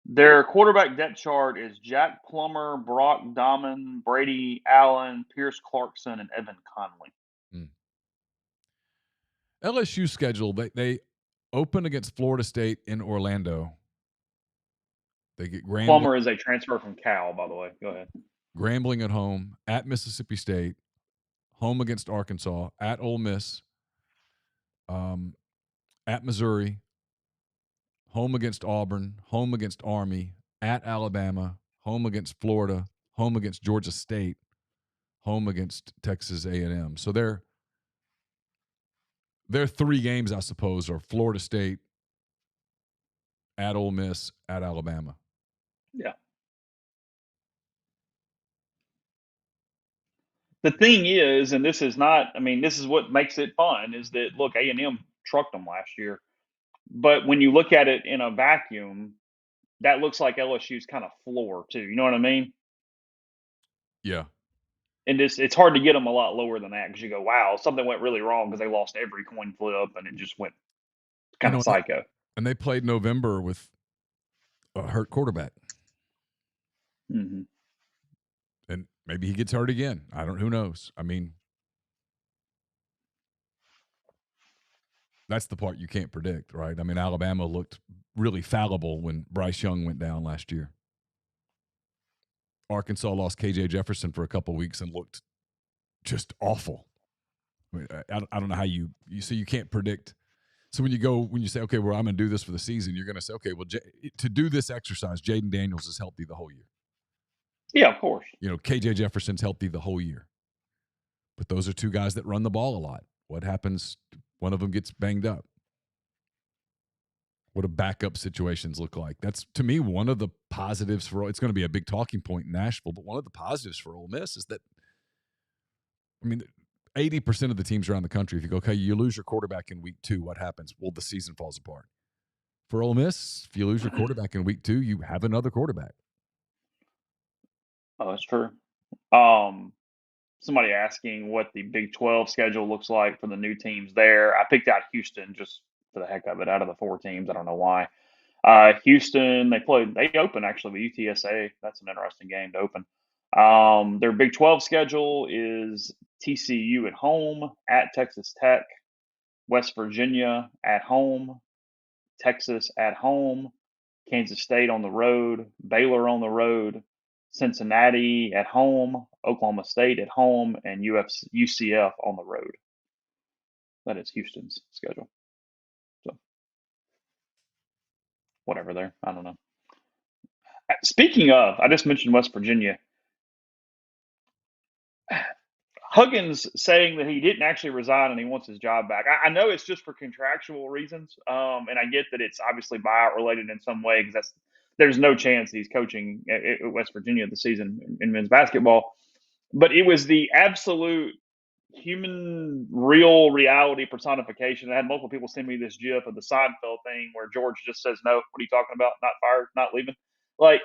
Speaker 1: Their quarterback depth chart is Jack Plummer, Brock Dahman, Brady Allen, Pierce Clarkson, and Evan Conley.
Speaker 2: LSU schedule, they open against Florida State in Orlando. They get Grambling.
Speaker 1: Plummer is a transfer from Cal, by the way. Go ahead.
Speaker 2: Grambling at home, at Mississippi State, home against Arkansas, at Ole Miss, at Missouri, home against Auburn, home against Army, at Alabama, home against Florida, home against Georgia State, home against Texas A&M. So their 3 games, I suppose, are Florida State, at Ole Miss, at Alabama.
Speaker 1: Yeah. The thing is, and this is not, I mean, this is what makes it fun, is that, look, A&M trucked them last year. But when you look at it in a vacuum, that looks like LSU's kind of floor, too. You know what I mean?
Speaker 2: Yeah.
Speaker 1: And it's hard to get them a lot lower than that because you go, wow, something went really wrong because they lost every coin flip and it just went kind of psycho.
Speaker 2: And they played November with a hurt quarterback.
Speaker 1: Mm-hmm.
Speaker 2: And maybe he gets hurt again. Who knows? I mean, That's the part you can't predict, right? I mean, Alabama looked really fallible when Bryce Young went down last year. Arkansas lost KJ Jefferson for a couple weeks and looked just awful. I mean, I don't know how you so you can't predict. So when you say, okay, well, I'm going to do this for the season, you're going to say, okay, well, to do this exercise, Jaden Daniels is healthy the whole year.
Speaker 1: Yeah, of course.
Speaker 2: KJ Jefferson's healthy the whole year. But those are two guys that run the ball a lot. What happens? One of them gets banged up. What do backup situations look like? That's, to me, one of the positives for – it's going to be a big talking point in Nashville, but one of the positives for Ole Miss is that, 80% of the teams around the country, if you go, okay, you lose your quarterback in week 2, what happens? Well, the season falls apart. For Ole Miss, if you lose your quarterback in week 2, you have another quarterback.
Speaker 1: Oh, that's true. Somebody asking what the Big 12 schedule looks like for the new teams there. I picked out Houston just for the heck of it out of the 4 teams. I don't know why. Houston, they open actually with UTSA. That's an interesting game to open. Their Big 12 schedule is TCU at home, at Texas Tech, West Virginia at home, Texas at home, Kansas State on the road, Baylor on the road, Cincinnati at home, Oklahoma State at home, and UCF on the road. That is Houston's schedule. So, whatever there. I don't know. Speaking of, I just mentioned West Virginia. Huggins saying that he didn't actually resign and he wants his job back. I know it's just for contractual reasons, and I get that it's obviously buyout related in some way because there's no chance he's coaching at West Virginia this season in men's basketball. But it was the absolute human, real reality personification. I had multiple people send me this GIF of the Seinfeld thing where George just says, "No, what are you talking about? Not fired, not leaving." Like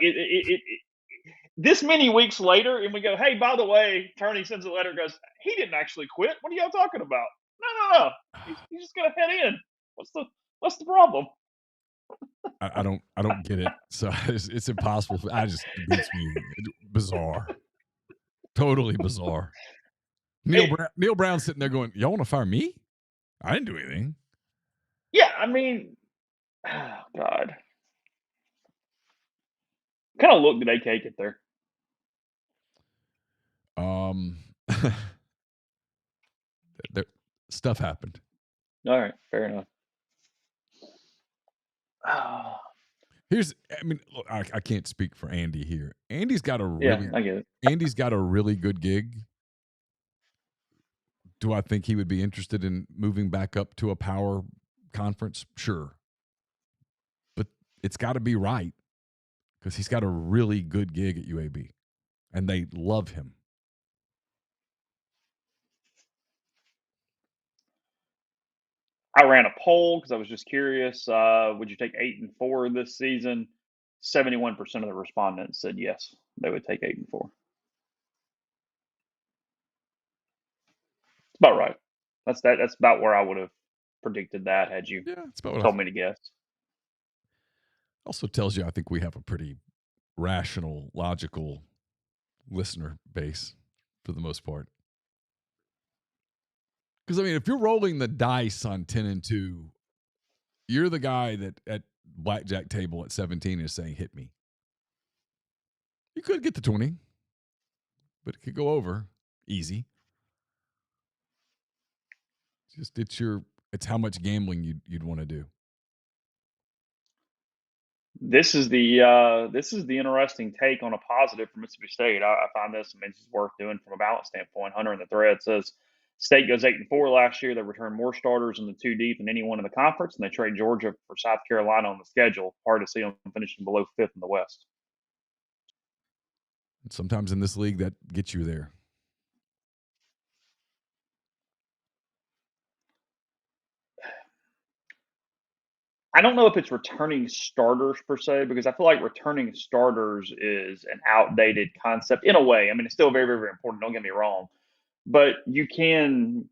Speaker 1: this many weeks later, and we go, "Hey, by the way," Turney sends a letter, goes, "He didn't actually quit. What are y'all talking about?" No. He's just gonna head in. What's the problem?
Speaker 2: I don't get it. So it's impossible. It beats me. Bizarre. Totally bizarre. Neal Brown sitting there going, "Y'all want to fire me? I didn't do anything."
Speaker 1: Yeah, oh God. What kind of look did AK get there?
Speaker 2: Stuff happened.
Speaker 1: All right, fair enough.
Speaker 2: Look, I can't speak for Andy here. Andy's got a
Speaker 1: I get it.
Speaker 2: Andy's got a really good gig. Do I think he would be interested in moving back up to a power conference? Sure. But it's got to be right because he's got a really good gig at UAB, and they love him.
Speaker 1: I ran a poll because I was just curious. Would you take 8-4 this season? 71% of the respondents said yes, they would take 8-4. It's about right. That's about where I would have predicted that had you told me to guess.
Speaker 2: Also tells you I think we have a pretty rational, logical listener base for the most part. Because, if you're rolling the dice on 10-2, you're the guy that at blackjack table at 17 is saying, "Hit me." You could get the 20, but it could go over easy. It's how much gambling you'd want to do.
Speaker 1: This is the interesting take on a positive for Mississippi State. I find this is worth doing from a balance standpoint. Hunter in the thread says State goes 8-4 last year. They return more starters in the 2 deep than anyone in the conference, and they trade Georgia for South Carolina on the schedule. Hard to see them finishing below 5th in the West.
Speaker 2: And sometimes in this league, that gets you there.
Speaker 1: I don't know if it's returning starters per se, because I feel like returning starters is an outdated concept in a way. It's still very, very, very important. Don't get me wrong. But you can,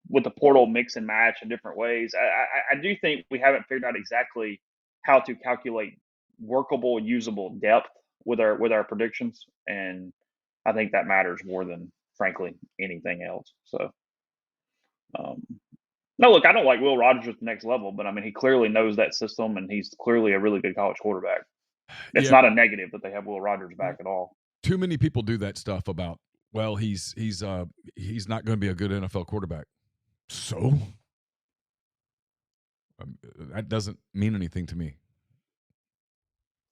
Speaker 1: with the portal, mix and match in different ways. I do think we haven't figured out exactly how to calculate workable, usable depth with our predictions, and I think that matters more than, frankly, anything else. So, No, look, I don't like Will Rogers at the next level, but I mean, he clearly knows that system, and he's clearly a really good college quarterback. It's
Speaker 2: Yeah,
Speaker 1: not a negative that they have Will Rogers back at all.
Speaker 2: too many people do that stuff about, well, he's not going to be a good NFL quarterback. So that doesn't mean anything to me.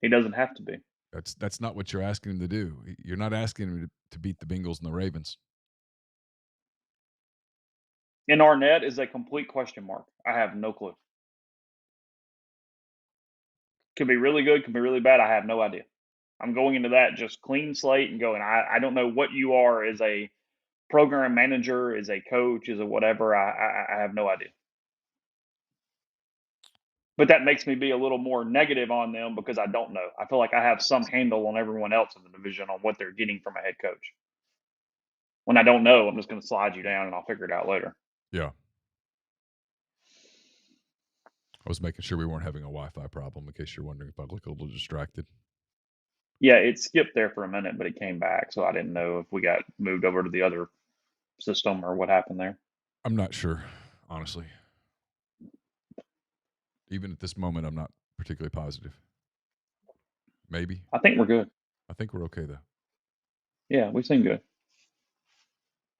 Speaker 1: He doesn't have to be.
Speaker 2: That's not what you're asking him to do. You're not asking him to beat the Bengals and the Ravens.
Speaker 1: And Arnett is a complete question mark. I have no clue. Could be really good, could be really bad. I have no idea. I'm going into that just clean slate and going, I don't know what you are as a program manager, as a coach, as a whatever. I have no idea. But that makes me be a little more negative on them because I don't know. I feel like I have some handle on everyone else in the division on what they're getting from a head coach. When I don't know, I'm just going to slide you down and I'll figure it out later.
Speaker 2: Yeah. I was making sure we weren't having a Wi-Fi problem in case you're wondering if I look a little distracted.
Speaker 1: Yeah, it skipped there for a minute, but it came back. So I didn't know if we got moved over to the other system or what happened there.
Speaker 2: I'm not sure, honestly. Even at this moment, I'm not particularly positive. Maybe.
Speaker 1: I think we're good.
Speaker 2: I think we're okay, though.
Speaker 1: Yeah, we seem good.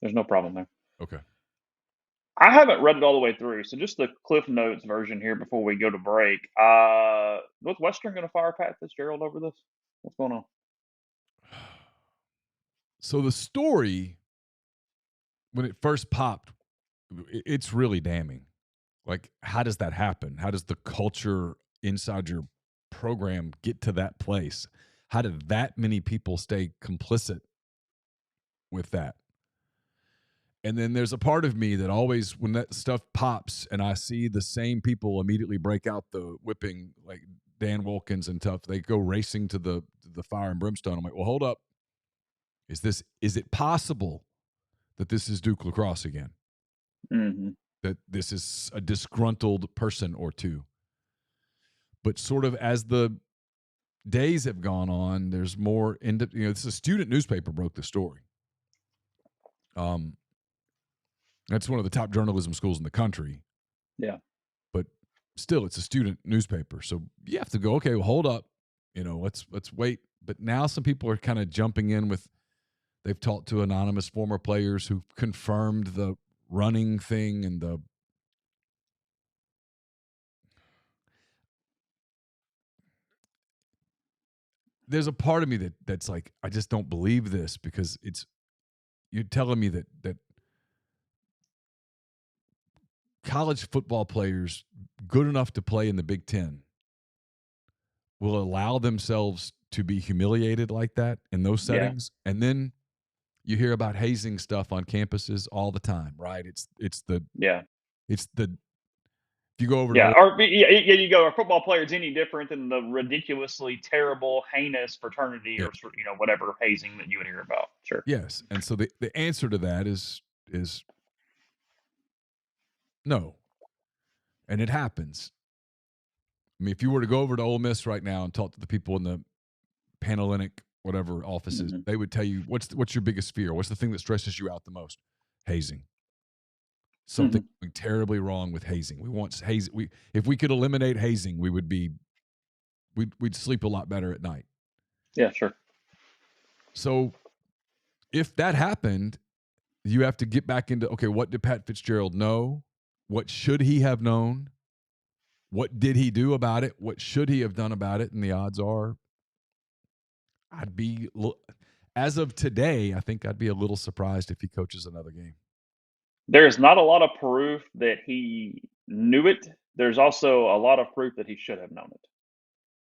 Speaker 1: There's no problem there.
Speaker 2: Okay.
Speaker 1: I haven't read it all the way through, so just the Cliff Notes version here before we go to break. Northwestern going to fire Pat Fitzgerald over this? What's going on?
Speaker 2: So the story, when it first popped, it's really damning. Like, how does that happen? How does the culture inside your program get to that place? How did that many people stay complicit with that? And then there's a part of me that always, when that stuff pops and I see the same people immediately break out the whipping, like Dan Wilkins and tough, they go racing to the fire and brimstone. I'm like, well, hold up. Is it possible that this is Duke lacrosse again?
Speaker 1: Mm-hmm.
Speaker 2: That this is a disgruntled person or two? But sort of as the days have gone on, there's more, it's a student newspaper broke the story. That's one of the top journalism schools in the country.
Speaker 1: Yeah.
Speaker 2: But still, it's a student newspaper. So you have to go, okay, well, hold up. Let's wait. But now some people are kind of jumping in with, they've talked to anonymous former players who confirmed the running thing and there's a part of me that's like, I just don't believe this because you're telling me that college football players good enough to play in the Big Ten will allow themselves to be humiliated like that in those settings. Yeah. And then you hear about hazing stuff on campuses all the time, right? If you go over
Speaker 1: to you go, a football player is any different than the ridiculously terrible, heinous fraternity or whatever hazing that you would hear about. Sure.
Speaker 2: Yes. And so the answer to that is no. And it happens. I mean, if you were to go over to Ole Miss right now and talk to the people in the Panhellenic whatever offices, they would tell you, what's your biggest fear? What's the thing that stresses you out the most? Hazing. Something terribly wrong with hazing. We want hazing. If we could eliminate hazing, we'd sleep a lot better at night.
Speaker 1: Yeah, sure.
Speaker 2: So if that happened, you have to get back into, okay, what did Pat Fitzgerald know? What should he have known? What did he do about it? What should he have done about it? And the odds are, as of today, I think I'd be a little surprised if he coaches another game.
Speaker 1: There's not a lot of proof that he knew it. There's also a lot of proof that he should have known it,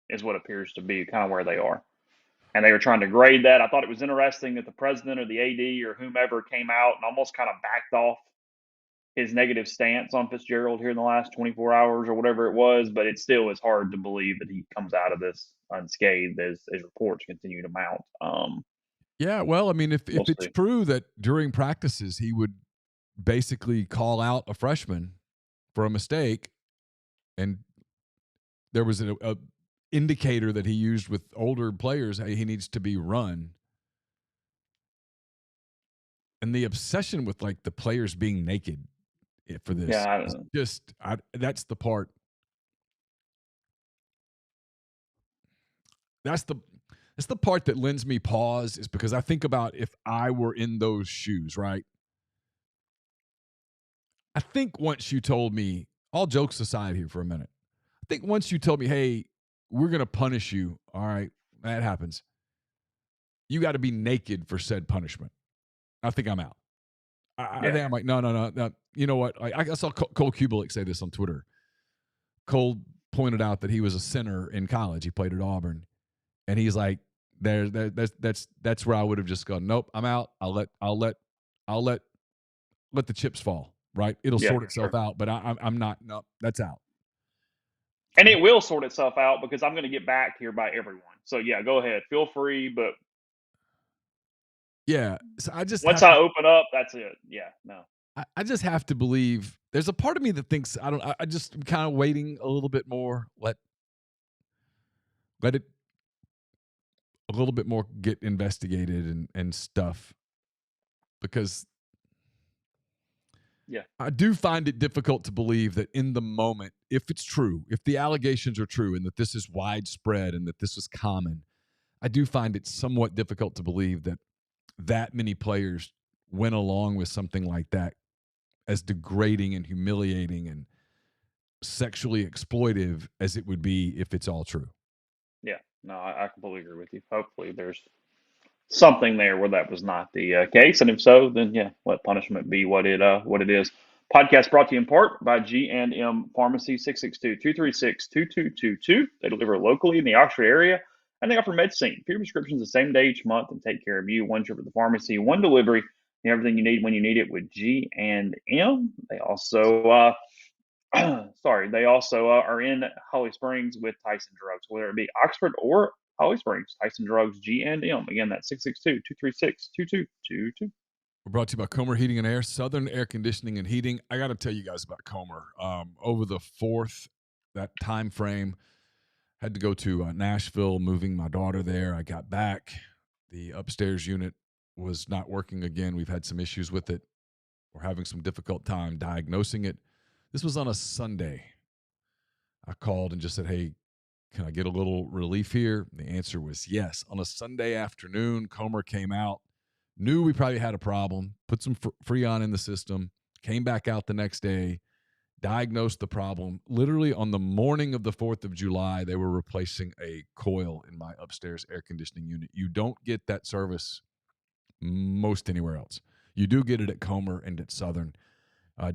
Speaker 1: is what appears to be kind of where they are. And they were trying to grade that. I thought it was interesting that the president or the AD or whomever came out and almost kind of backed off his negative stance on Fitzgerald here in the last 24 hours or whatever it was, but it still is hard to believe that he comes out of this unscathed as reports continue to mount.
Speaker 2: Yeah, well, I mean, if it's true that during practices he would basically call out a freshman for a mistake, and there was a indicator that he used with older players, hey, he needs to be run. And the obsession with like the players being naked for this.
Speaker 1: Yeah,
Speaker 2: It's just that's the part. That's the part that lends me pause, is because I think about if I were in those shoes, right? I think once you told me, all jokes aside here for a minute, I think once you told me, hey, we're going to punish you, all right, that happens. You got to be naked for said punishment. I think I'm out. I think I'm like, no. You know what? I saw Cole Kubelik say this on Twitter. Cole pointed out that he was a center in college. He played at Auburn, and he's like, that's where I would have just gone. Nope, I'm out. I'll let the chips fall. Right, it'll
Speaker 1: yeah,
Speaker 2: sort itself
Speaker 1: sure.
Speaker 2: out. But I'm not. No, that's out.
Speaker 1: And it will sort itself out because I'm going to get back here by everyone. So yeah, go ahead, feel free. But
Speaker 2: Yeah, so I just
Speaker 1: once
Speaker 2: have
Speaker 1: I
Speaker 2: to.
Speaker 1: open up, that's it. Yeah, no.
Speaker 2: I just have to believe. There's a part of me that thinks I don't. I just am kind of waiting a little bit more. Let it a little bit more get investigated and stuff, because
Speaker 1: Yeah,
Speaker 2: I do find it difficult to believe that in the moment, if it's true, if the allegations are true and that this is widespread and that this is common, I do find it somewhat difficult to believe that many players went along with something like that, as degrading and humiliating and sexually exploitive as it would be if it's all true.
Speaker 1: yeah. No, I completely agree with you. Hopefully, there's something there where that was not the case, and if so, then yeah, let punishment be what it is. Podcast brought to you in part by G&M Pharmacy, 662-236-2222. They deliver locally in the Oxford area, and they offer medicine, free prescriptions the same day each month, and take care of you. One trip at the pharmacy, one delivery, and everything you need when you need it with G&M. They also they also are in Holly Springs with Tyson Drugs, whether it be Oxford or Holly Springs. Tyson Drugs, G&M. Again, that's 662-236-2222.
Speaker 2: We're brought to you by Comer Heating and Air, Southern Air Conditioning and Heating. I got to tell you guys about Comer. Over the 4th, that time frame, had to go to Nashville, moving my daughter there. I got back. The upstairs unit was not working again. We've had some issues with it. We're having some difficult time diagnosing it. This was on a Sunday. I called and just said, hey, can I get a little relief here? The answer was yes. On a Sunday afternoon, Comer came out, knew we probably had a problem, put some Freon in the system, came back out the next day, diagnosed the problem. Literally on the morning of the 4th of July, they were replacing a coil in my upstairs air conditioning unit. You don't get that service most anywhere else. You do get it at Comer and at Southern.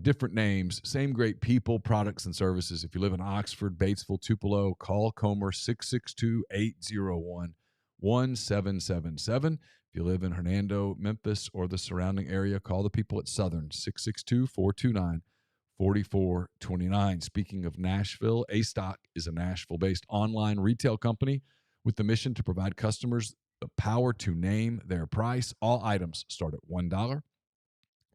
Speaker 2: Different names, same great people, products, and services. If you live in Oxford, Batesville, Tupelo, call Comer 662-801-1777. If you live in Hernando, Memphis, or the surrounding area, call the people at Southern 662-429-4429. Speaking of Nashville, A-Stock is a Nashville-based online retail company with the mission to provide customers the power to name their price. All items start at $1.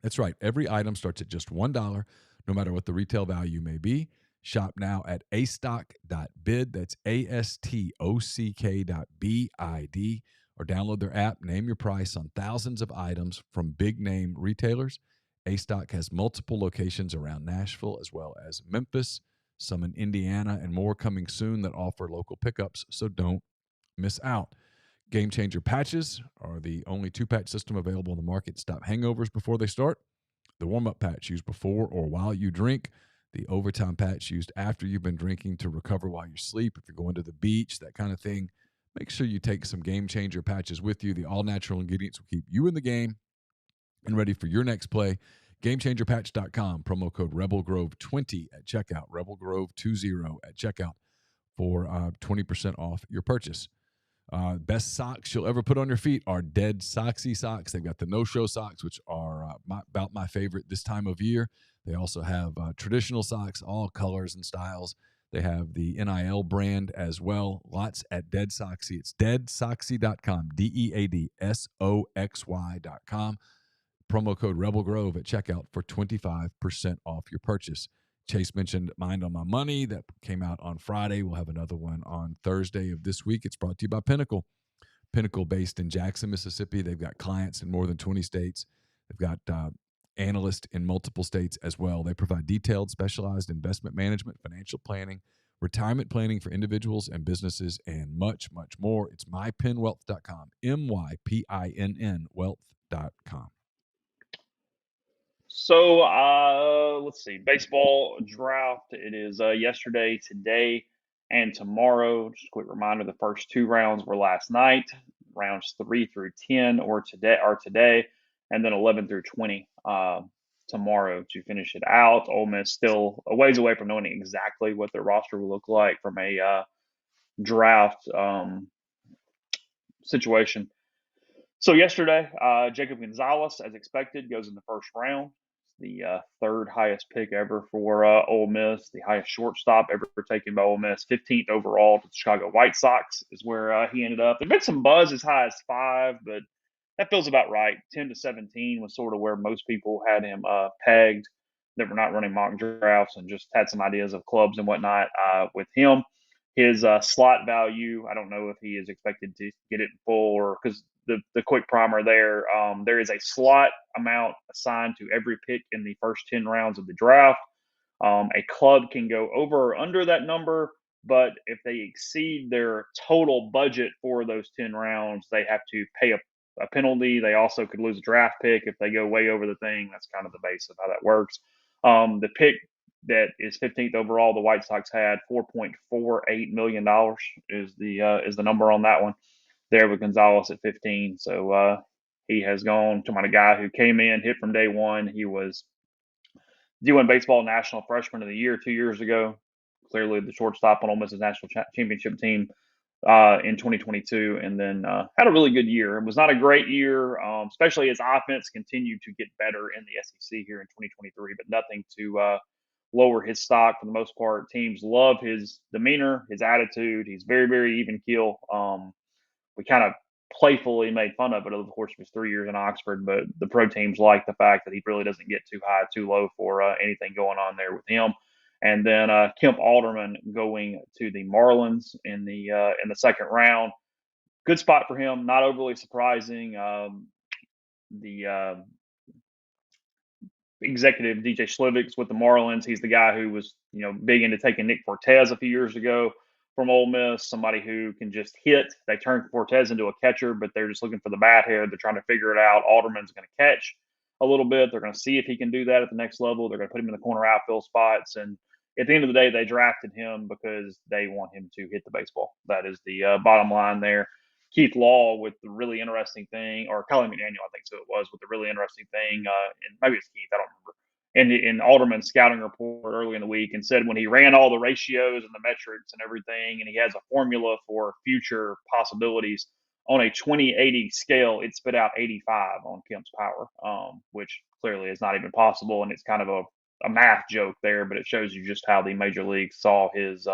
Speaker 2: That's right. Every item starts at just $1, no matter what the retail value may be. Shop now at astock.bid. That's ASTOCK.BID. Or download their app. Name your price on thousands of items from big name retailers. A-Stock has multiple locations around Nashville as well as Memphis, some in Indiana, and more coming soon that offer local pickups, so don't miss out. Game Changer patches are the only 2-patch system available in the market. Stop hangovers before they start. The warm-up patch used before or while you drink. The overtime patch used after you've been drinking to recover while you sleep. If you're going to the beach, that kind of thing, make sure you take some Game Changer patches with you. The all-natural ingredients will keep you in the game and ready for your next play. GameChangerPatch.com. Promo code RebelGrove20 at checkout. RebelGrove20 at checkout for 20% off your purchase. Best socks you'll ever put on your feet are Dead Soxy socks. They've got the no-show socks, which are about my favorite this time of year. They also have traditional socks, all colors and styles. They have the NIL brand as well. Lots at Dead Soxy. It's deadsoxy.com, DEADSOXY.com. Promo code Rebel Grove at checkout for 25% off your purchase. Chase mentioned Mind on My Money. That came out on Friday. We'll have another one on Thursday of this week. It's brought to you by Pinnacle. Pinnacle based in Jackson, Mississippi. They've got clients in more than 20 states. They've got analyst in multiple states as well. They provide detailed, specialized investment management, financial planning, retirement planning for individuals and businesses, and much, much more. It's mypinwealth.com, MYPINN wealth.com.
Speaker 1: So let's see. Baseball draft. It is yesterday, today, and tomorrow. Just a quick reminder: the first 2 rounds were last night. Rounds 3 through 10 are today, and then 11 through 20 tomorrow to finish it out. Ole Miss still a ways away from knowing exactly what their roster will look like from a draft situation. So yesterday, Jacob Gonzalez, as expected, goes in the first round. The 3rd highest pick ever for Ole Miss, the highest shortstop ever taken by Ole Miss, 15th overall to the Chicago White Sox is where he ended up. There's been some buzz as high as 5, but that feels about right. 10 to 17 was sort of where most people had him pegged that were not running mock drafts and just had some ideas of clubs and whatnot with him. His slot value, I don't know if he is expected to get it full or because the quick primer there, there is a slot amount assigned to every pick in the first 10 rounds of the draft. A club can go over or under that number, but if they exceed their total budget for those 10 rounds, they have to pay a penalty. They also could lose a draft pick if they go way over the thing. That's kind of the base of how that works. The pick that is 15th overall, the White Sox had $4.48 million is the number on that one there with Gonzalez at 15. So he has gone to my guy who came in, hit from day one. He was D1 Baseball National Freshman of the Year 2 years ago. Clearly the shortstop on Ole Miss's national championship team in 2022, and then had a really good year. It was not a great year, especially as offense continued to get better in the SEC here in 2023, but nothing to lower his stock for the most part. Teams love his demeanor, his attitude. He's very, very even keel. We kind of playfully made fun of it. Of course, it was 3 years in Oxford, but the pro teams like the fact that he really doesn't get too high, too low for anything going on there with him. And then Kemp Alderman going to the Marlins in the second round. Good spot for him. Not overly surprising. The executive DJ Slivix with the Marlins. He's the guy who was big into taking Nick Fortes a few years ago from Ole Miss. Somebody who can just hit. They turned Fortes into a catcher, but they're just looking for the bat head. They're trying to figure it out. Alderman's going to catch a little bit. They're going to see if he can do that at the next level. They're going to put him in the corner outfield spots. And at the end of the day, they drafted him because they want him to hit the baseball. That is the bottom line there. Keith Law with the really interesting thing, or Colin McDaniel, I think so it was, with the really interesting thing, and maybe it's Keith, I don't remember, in Alderman's scouting report early in the week, and said when he ran all the ratios and the metrics and everything, and he has a formula for future possibilities, on a 20/80 scale, it spit out 85 on Kemp's power, which clearly is not even possible, and it's kind of a math joke there, but it shows you just how the major leagues saw his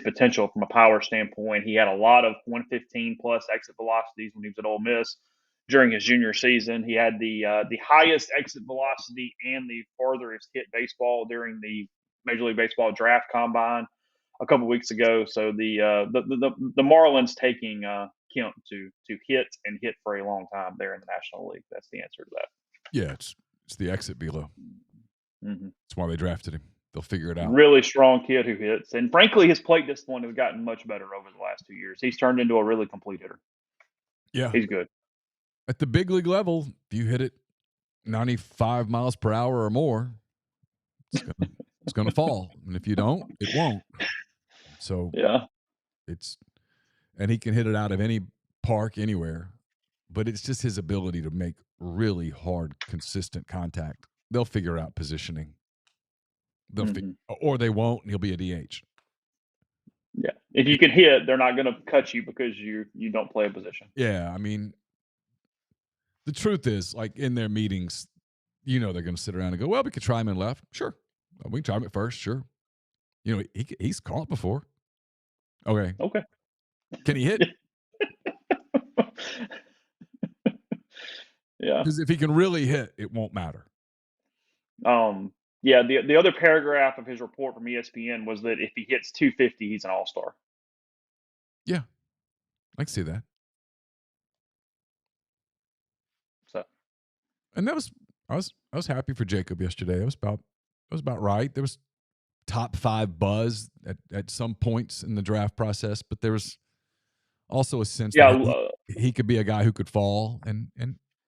Speaker 1: potential from a power standpoint. He had a lot of 115 plus exit velocities when he was at Ole Miss during his junior season. He had the highest exit velocity and the farthest hit baseball during the Major League Baseball draft combine a couple weeks ago. So the Marlins taking Kemp to hit and hit for a long time there in the National League. That's the answer to that.
Speaker 2: Yeah, it's the exit below. Mm-hmm. That's why they drafted him. They'll figure it out.
Speaker 1: Really strong kid who hits. And frankly, his plate discipline has gotten much better over the last 2 years. He's turned into a really complete hitter.
Speaker 2: Yeah.
Speaker 1: He's good.
Speaker 2: At the big league level, if you hit it 95 miles per hour or more, it's going to fall. And if you don't, it won't. So
Speaker 1: yeah,
Speaker 2: and he can hit it out of any park anywhere, but it's just his ability to make really hard, consistent contact. They'll figure out positioning. Or they won't, and he'll be a DH.
Speaker 1: Yeah. If you can hit, they're not going to cut you because you don't play a position.
Speaker 2: Yeah, I mean, the truth is, like in their meetings, they're going to sit around and go, well, we could try him in left. Sure. We can try him at first. Sure. He's caught before. Okay. Can he hit?
Speaker 1: Yeah.
Speaker 2: Because if he can really hit, it won't matter.
Speaker 1: Yeah, the other paragraph of his report from ESPN was that if he hits 250, he's an all-star.
Speaker 2: Yeah. I can see that.
Speaker 1: So.
Speaker 2: And that was, I was happy for Jacob yesterday. It was about right. There was top 5 buzz at some points in the draft process, but there was also a sense
Speaker 1: Yeah,
Speaker 2: that he could be a guy who could fall, and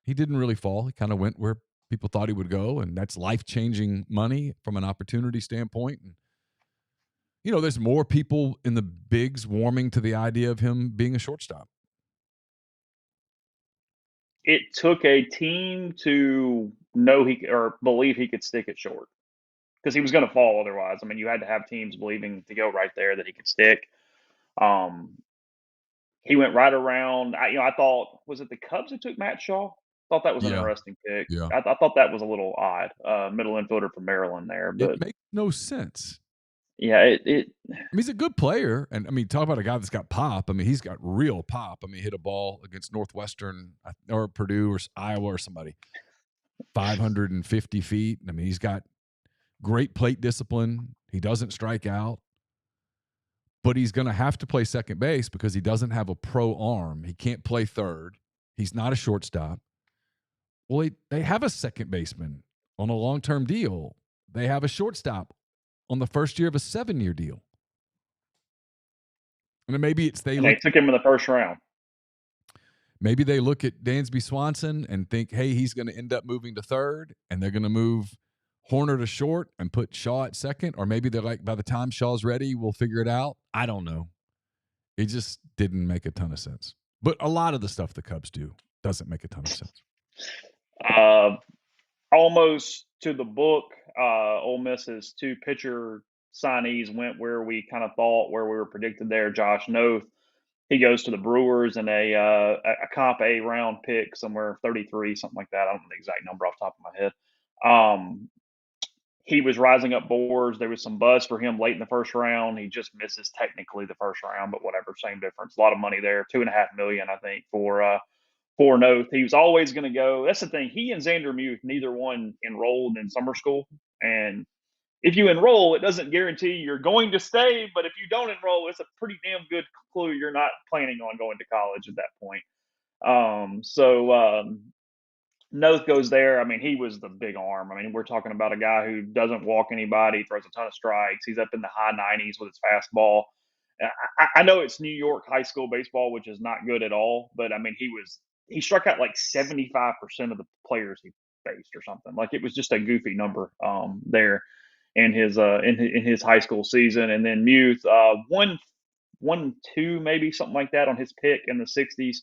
Speaker 2: he didn't really fall. He kind of went where people thought he would go, and that's life-changing money from an opportunity standpoint. And there's more people in the bigs warming to the idea of him being a shortstop.
Speaker 1: it took a team to know or believe he could stick it short because he was going to fall otherwise. I mean, you had to have teams believing to go right there that he could stick. Um, he went right around. I thought, was it the Cubs who took Matt Shaw? Thought that was an
Speaker 2: Yeah,
Speaker 1: interesting pick.
Speaker 2: yeah.
Speaker 1: I thought that was a little odd. Middle infielder from Maryland there,
Speaker 2: It
Speaker 1: but
Speaker 2: makes no sense.
Speaker 1: yeah, it
Speaker 2: I mean, he's a good player, and I mean, talk about a guy that's got pop. I mean, he's got real pop. I mean, he hit a ball against Northwestern or Purdue or Iowa or somebody, 550 feet. I mean, he's got great plate discipline. He doesn't strike out, but he's going to have to play second base because he doesn't have a pro arm. He can't play third. He's not a shortstop. Well, they have a second baseman on a long-term deal. They have a shortstop on the first year of a 7-year deal. And then maybe
Speaker 1: they took him in the first round.
Speaker 2: Maybe they look at Dansby Swanson and think, hey, he's going to end up moving to third, and they're going to move Horner to short and put Shaw at second. Or maybe they're like, by the time Shaw's ready, we'll figure it out. I don't know. It just didn't make a ton of sense. But a lot of the stuff the Cubs do doesn't make a ton of sense.
Speaker 1: Almost to the book, Ole Miss's 2 pitcher signees went where we kind of thought, where we were predicted there. Josh Noth, he goes to the Brewers in a comp A round pick, somewhere 33, something like that. I don't know the exact number off the top of my head. He was rising up boards. There was some buzz for him late in the first round. He just misses technically the first round, but whatever, same difference. A lot of money there, $2.5 million, I think, for Noth. He was always going to go. That's the thing. He and Xander Muth, neither one enrolled in summer school, and if you enroll, it doesn't guarantee you're going to stay. But if you don't enroll, it's a pretty damn good clue you're not planning on going to college at that point. Noth goes there. I mean, he was the big arm. I mean, we're talking about a guy who doesn't walk anybody, throws a ton of strikes. He's up in the high 90s with his fastball. I know it's New York high school baseball, which is not good at all, but I mean, he struck out like 75% of the players he faced or something. Like, it was just a goofy number there in his high school season. And then Muth, 1-2 maybe something like that on his pick in the 60s.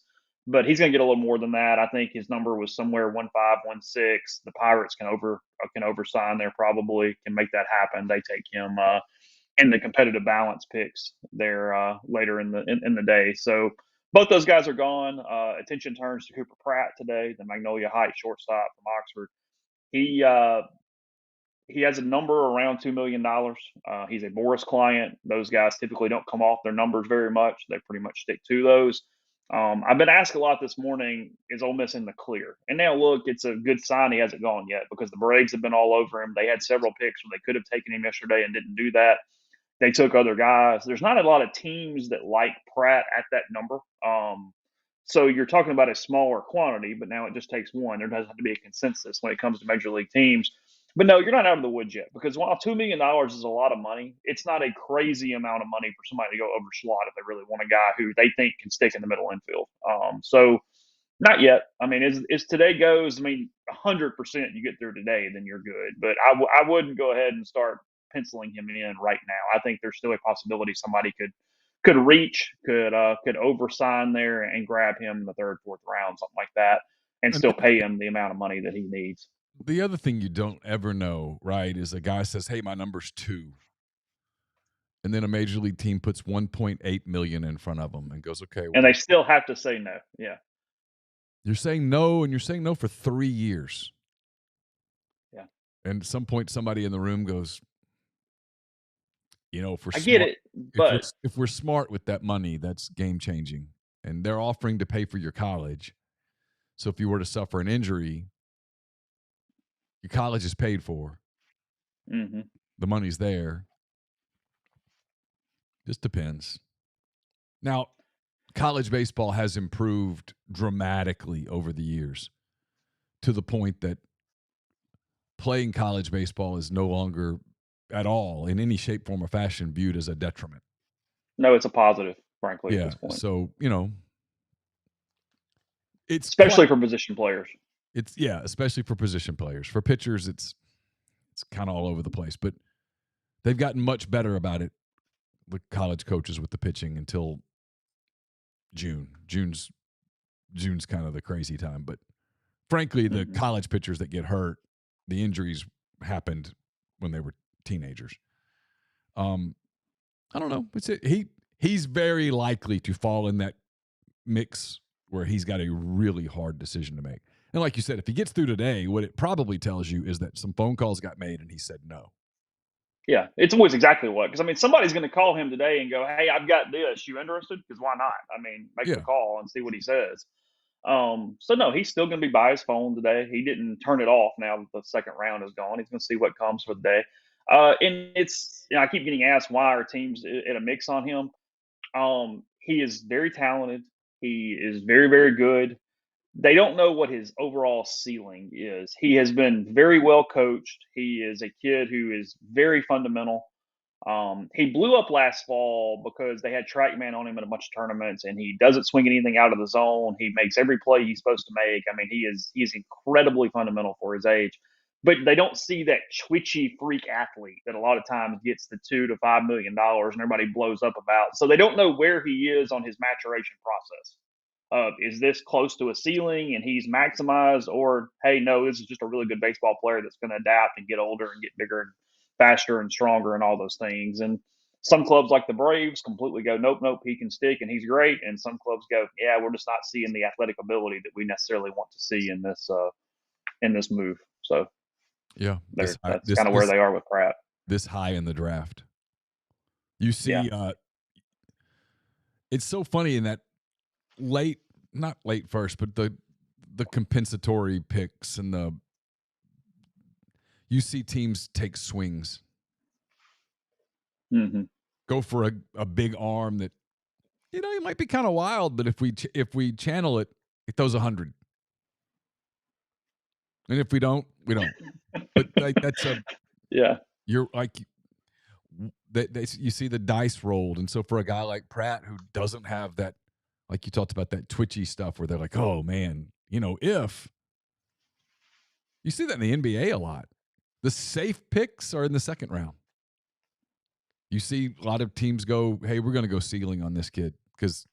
Speaker 1: But he's going to get a little more than that. I think his number was somewhere 1.5, 1.6. The Pirates can oversign there, probably can make that happen. They take him in the competitive balance picks there later in the day. So both those guys are gone. Attention turns to Cooper Pratt today, the Magnolia Heights shortstop from Oxford. He has a number around $2 million. He's a Boris client. Those guys typically don't come off their numbers very much. They pretty much stick to those. I've been asked a lot this morning, is Ole Miss in the clear? And now, look, it's a good sign he hasn't gone yet because the Braves have been all over him. They had several picks where they could have taken him yesterday and didn't do that. They took other guys. There's not a lot of teams that like Pratt at that number. So you're talking about a smaller quantity, but now it just takes one. There doesn't have to be a consensus when it comes to major league teams. But no, you're not out of the woods yet because while $2 million is a lot of money, it's not a crazy amount of money for somebody to go over slot if they really want a guy who they think can stick in the middle infield. So not yet. I mean, as today goes, I mean, 100% you get through today, then you're good. But I wouldn't go ahead and start penciling him in right now. I think there's still a possibility somebody could reach, could oversign there and grab him in the third, fourth round, something like that, and still pay him the amount of money that he needs.
Speaker 2: The other thing you don't ever know, right, is a guy says, hey, my number's 2. And then a major league team puts 1.8 million in front of them and goes, okay.
Speaker 1: And they still have to say no. Yeah.
Speaker 2: You're saying no, and you're saying no for 3 years.
Speaker 1: Yeah.
Speaker 2: And at some point, somebody in the room goes, if we're
Speaker 1: I get it, but
Speaker 2: if we're smart with that money, that's game changing. And they're offering to pay for your college. So if you were to suffer an injury, your college is paid for.
Speaker 1: mm-hmm.
Speaker 2: The money's there. Just depends. Now, college baseball has improved dramatically over the years to the point that playing college baseball is no longer at all in any shape, form, or fashion viewed as a detriment.
Speaker 1: No, it's a positive, frankly, at this point.
Speaker 2: So, it's
Speaker 1: especially for position players.
Speaker 2: Especially for position players. For pitchers, it's kind of all over the place, but they've gotten much better about it, the college coaches, with the pitching until June. June's kind of the crazy time, but frankly, the college pitchers that get hurt, the injuries happened when they were teenagers. I don't know. He's very likely to fall in that mix where he's got a really hard decision to make. And like you said, if he gets through today, what it probably tells you is that some phone calls got made and he said no.
Speaker 1: Yeah, it's always exactly what. Because, somebody's going to call him today and go, hey, I've got this. You interested? Because why not? Make the call and see what he says. So, no, he's still going to be by his phone today. He didn't turn it off now that the second round is gone. He's going to see what comes for the day. And it's, I keep getting asked why our team's in a mix on him. He is very talented. He is very, very good. They don't know what his overall ceiling is. He has been very well coached. He is a kid who is very fundamental. He blew up last fall because they had TrackMan on him in a bunch of tournaments, and he doesn't swing anything out of the zone. He makes every play he's supposed to make. He is incredibly fundamental for his age. But they don't see that twitchy freak athlete that a lot of times gets the $2 to $5 million and everybody blows up about. So they don't know where he is on his maturation process. Is this close to a ceiling and he's maximized, or, hey, no, this is just a really good baseball player that's going to adapt and get older and get bigger and faster and stronger and all those things. And some clubs like the Braves completely go, nope, he can stick and he's great. And some clubs go, yeah, we're just not seeing the athletic ability that we necessarily want to see in this move. So
Speaker 2: yeah,
Speaker 1: that's kind of where they are with Pratt.
Speaker 2: This high in the draft. You see, it's so funny in that not late first, but the compensatory picks and you see teams take swings. Go for a big arm that, it might be kind of wild, but if we channel it, it throws 100. And if we don't, we don't. But that's you're like, you see the dice rolled. And so for a guy like Pratt, who doesn't have that, like you talked about, that twitchy stuff where they're like, oh man, if you see that in the NBA a lot, the safe picks are in the second round. You see a lot of teams go, hey, we're going to go ceiling on this kid, because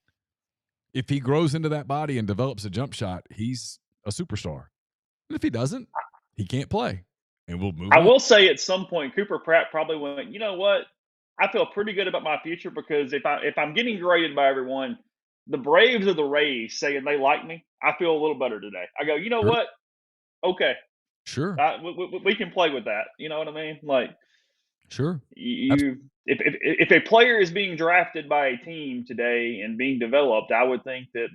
Speaker 2: if he grows into that body and develops a jump shot, he's a superstar. And if he doesn't, he can't play, and we'll move on.
Speaker 1: I will say at some point, Cooper Pratt probably went, you know what? I feel pretty good about my future, because if I'm getting graded by everyone, the Braves or the Rays saying they like me, I feel a little better today. I go, you know what? Okay.
Speaker 2: Sure.
Speaker 1: We can play with that. You know what I mean? Like,
Speaker 2: sure.
Speaker 1: If a player is being drafted by a team today and being developed, I would think that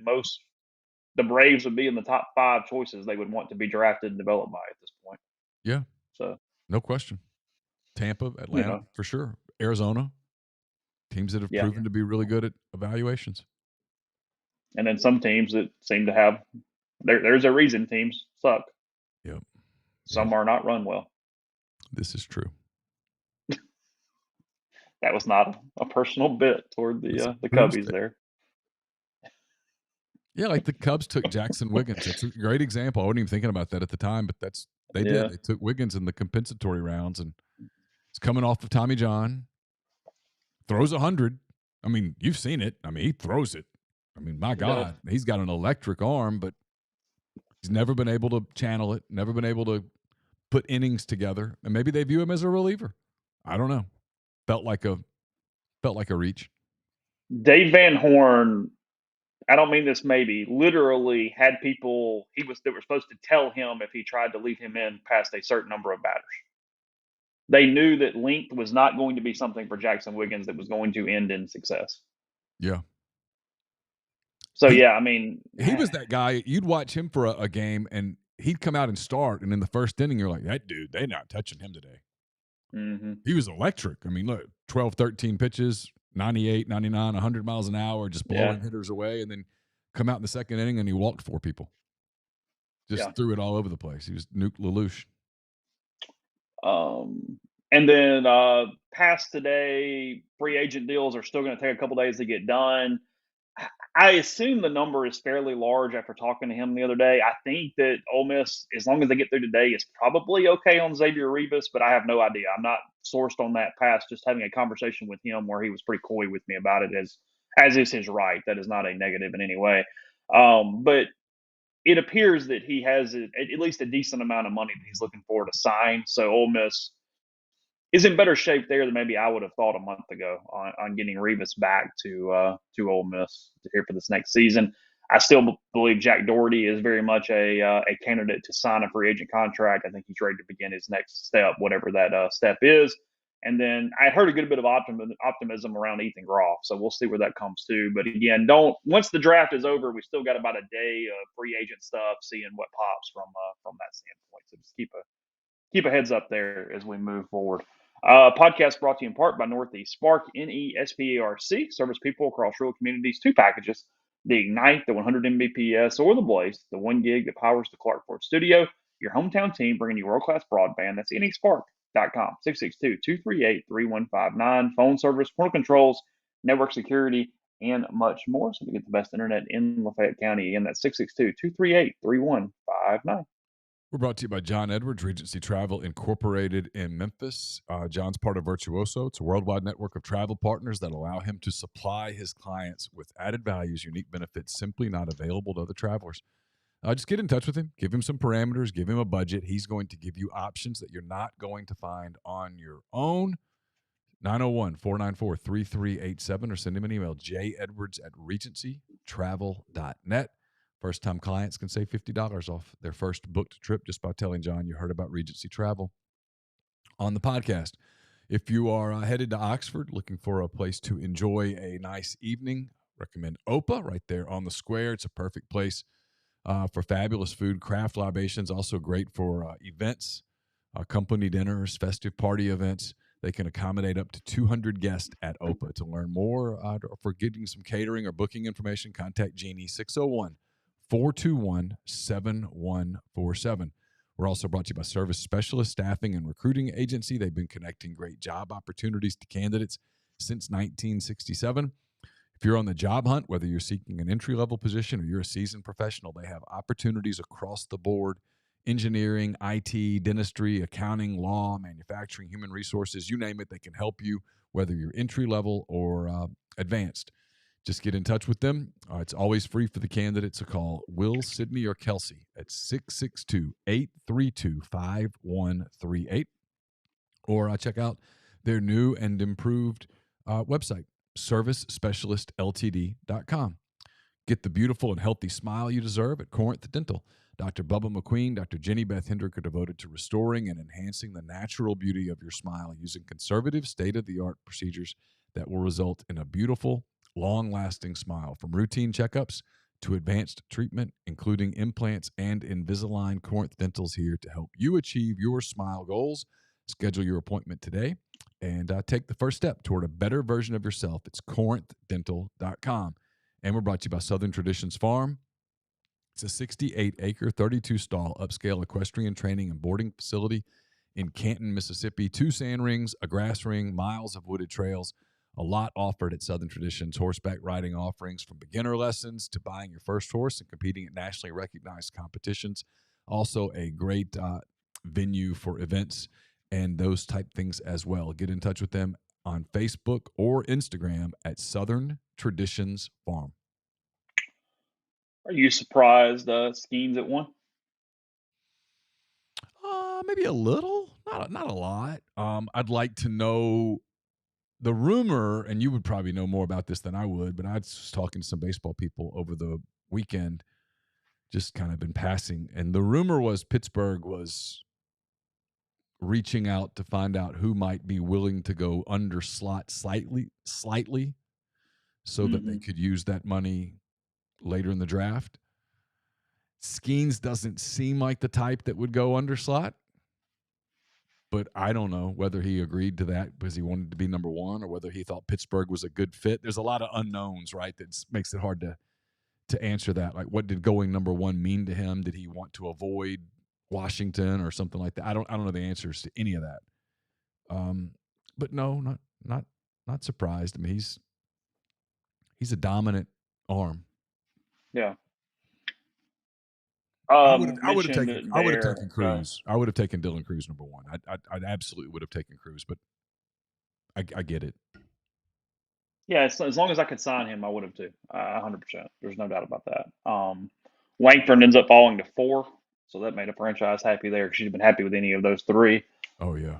Speaker 1: the Braves would be in the top 5 choices they would want to be drafted and developed by at this point.
Speaker 2: Yeah.
Speaker 1: So
Speaker 2: no question. Tampa, Atlanta, for sure. Arizona, teams that have proven to be really good at evaluations.
Speaker 1: And then some teams that seem to have there's a reason teams suck.
Speaker 2: Yep.
Speaker 1: Some are not run well.
Speaker 2: This is true.
Speaker 1: That was not a personal bit toward the Cubbies there.
Speaker 2: Yeah, like the Cubs took Jackson Wiggins. It's a great example. I wasn't even thinking about that at the time, but they did. They took Wiggins in the compensatory rounds, and he's coming off of Tommy John. Throws 100. You've seen it. He throws it. My God, he's got an electric arm, but he's never been able to channel it, never been able to put innings together. And maybe they view him as a reliever. I don't know. Felt like a reach.
Speaker 1: Dave Van Horn, I don't mean this maybe, literally had people that were supposed to tell him if he tried to leave him in past a certain number of batters. They knew that length was not going to be something for Jackson Wiggins that was going to end in success.
Speaker 2: Yeah.
Speaker 1: So, he
Speaker 2: was that guy. You'd watch him for a game, and he'd come out and start, and in the first inning, you're like, that dude, they're not touching him today. He was electric. Look, 12, 13 pitches, 98, 99, 100 miles an hour, just blowing hitters away, and then come out in the second inning, and he walked 4 people. Just threw it all over the place. He was Nuke LaLoosh.
Speaker 1: And then past today, free agent deals are still going to take a couple days to get done. I assume the number is fairly large after talking to him the other day. I think that Ole Miss, as long as they get through today, is probably okay on Xavier Rivas, but I have no idea. I'm not sourced on that past just having a conversation with him where he was pretty coy with me about it, as is his right. That is not a negative in any way. But it appears that he has at least a decent amount of money that he's looking for to sign. So Ole Miss is in better shape there than maybe I would have thought a month ago on getting Rivas back to Ole Miss here for this next season. I still believe Jack Doherty is very much a candidate to sign a free agent contract. I think he's ready to begin his next step, whatever that step is. And then I heard a good bit of optimism around Ethan Groff, so we'll see where that comes to. But again, once the draft is over, we still got about a day of free agent stuff, seeing what pops from that standpoint. So just keep a heads up there as we move forward. Podcast brought to you in part by Northeast Spark, NESPARC, service people across rural communities. 2 packages, the Ignite, the 100 Mbps, or the Blaze, the 1 gig that powers the Clark Ford studio. Your hometown team bringing you world-class broadband. That's nespark.com, 662-238-3159. Phone service, portal controls, network security, and much more. So we get the best internet in Lafayette County. Again, that's 662-238-3159.
Speaker 2: We're brought to you by John Edwards, Regency Travel Incorporated in Memphis. John's part of Virtuoso. It's a worldwide network of travel partners that allow him to supply his clients with added values, unique benefits simply not available to other travelers. Just get in touch with him. Give him some parameters. Give him a budget. He's going to give you options that you're not going to find on your own. 901-494-3387 or send him an email, jedwards@regencytravel.net. First-time clients can save $50 off their first booked trip just by telling John you heard about Regency Travel on the podcast. If you are headed to Oxford looking for a place to enjoy a nice evening, recommend OPA right there on the square. It's a perfect place for fabulous food, craft libations, also great for events, company dinners, festive party events. They can accommodate up to 200 guests at OPA. To learn more for getting some catering or booking information, contact Jeannie 601-421-7147. We're also brought to you by Service Specialist Staffing and Recruiting Agency. They've been connecting great job opportunities to candidates since 1967. If you're on the job hunt, whether you're seeking an entry-level position or you're a seasoned professional, they have opportunities across the board: engineering, IT, dentistry, accounting, law, manufacturing, human resources, you name it, they can help you, whether you're entry-level or advanced. Just get in touch with them. It's always free for the candidates. So call Will, Sydney, or Kelsey at 662-832-5138. Or check out their new and improved website, servicespecialistltd.com. Get the beautiful and healthy smile you deserve at Corinth Dental. Dr. Bubba McQueen, Dr. Jenny Beth Hendrick are devoted to restoring and enhancing the natural beauty of your smile using conservative, state-of-the-art procedures that will result in a beautiful, long-lasting smile. From routine checkups to advanced treatment, including implants and Invisalign, Corinth Dental's here to help you achieve your smile goals. Schedule your appointment today and take the first step toward a better version of yourself. It's corinthdental.com. And we're brought to you by Southern Traditions Farm. It's a 68-acre, 32-stall upscale equestrian training and boarding facility in Canton, Mississippi. 2 sand rings, a grass ring, miles of wooded trails. A lot offered at Southern Traditions. Horseback riding offerings from beginner lessons to buying your first horse and competing at nationally recognized competitions. Also a great venue for events and those type things as well. Get in touch with them on Facebook or Instagram at Southern Traditions Farm.
Speaker 1: Are you surprised Skeens at 1?
Speaker 2: Maybe a little, not a lot. I'd like to know the rumor, and you would probably know more about this than I would, but I was talking to some baseball people over the weekend, just kind of in passing, and the rumor was Pittsburgh was reaching out to find out who might be willing to go under slot slightly, so that they could use that money later in the draft. Skeens doesn't seem like the type that would go under slot, but I don't know whether he agreed to that because he wanted to be number 1 or whether he thought Pittsburgh was a good fit. There's a lot of unknowns, right? That makes it hard to answer that. Like, what did going number 1 mean to him? Did he want to avoid Washington or something like that. I don't know the answers to any of that. But no, not surprised. I mean, he's a dominant arm.
Speaker 1: Yeah.
Speaker 2: I would have
Speaker 1: Mentioned
Speaker 2: taken Cruz. I would have taken Dylan Cruz number one. I absolutely would have taken Cruz, but I get it.
Speaker 1: Yeah, as long as I could sign him, I would have too. 100%. There's no doubt about that. Langford ends up falling to 4, so that made a franchise happy there. She'd been happy with any of those 3.
Speaker 2: Oh yeah.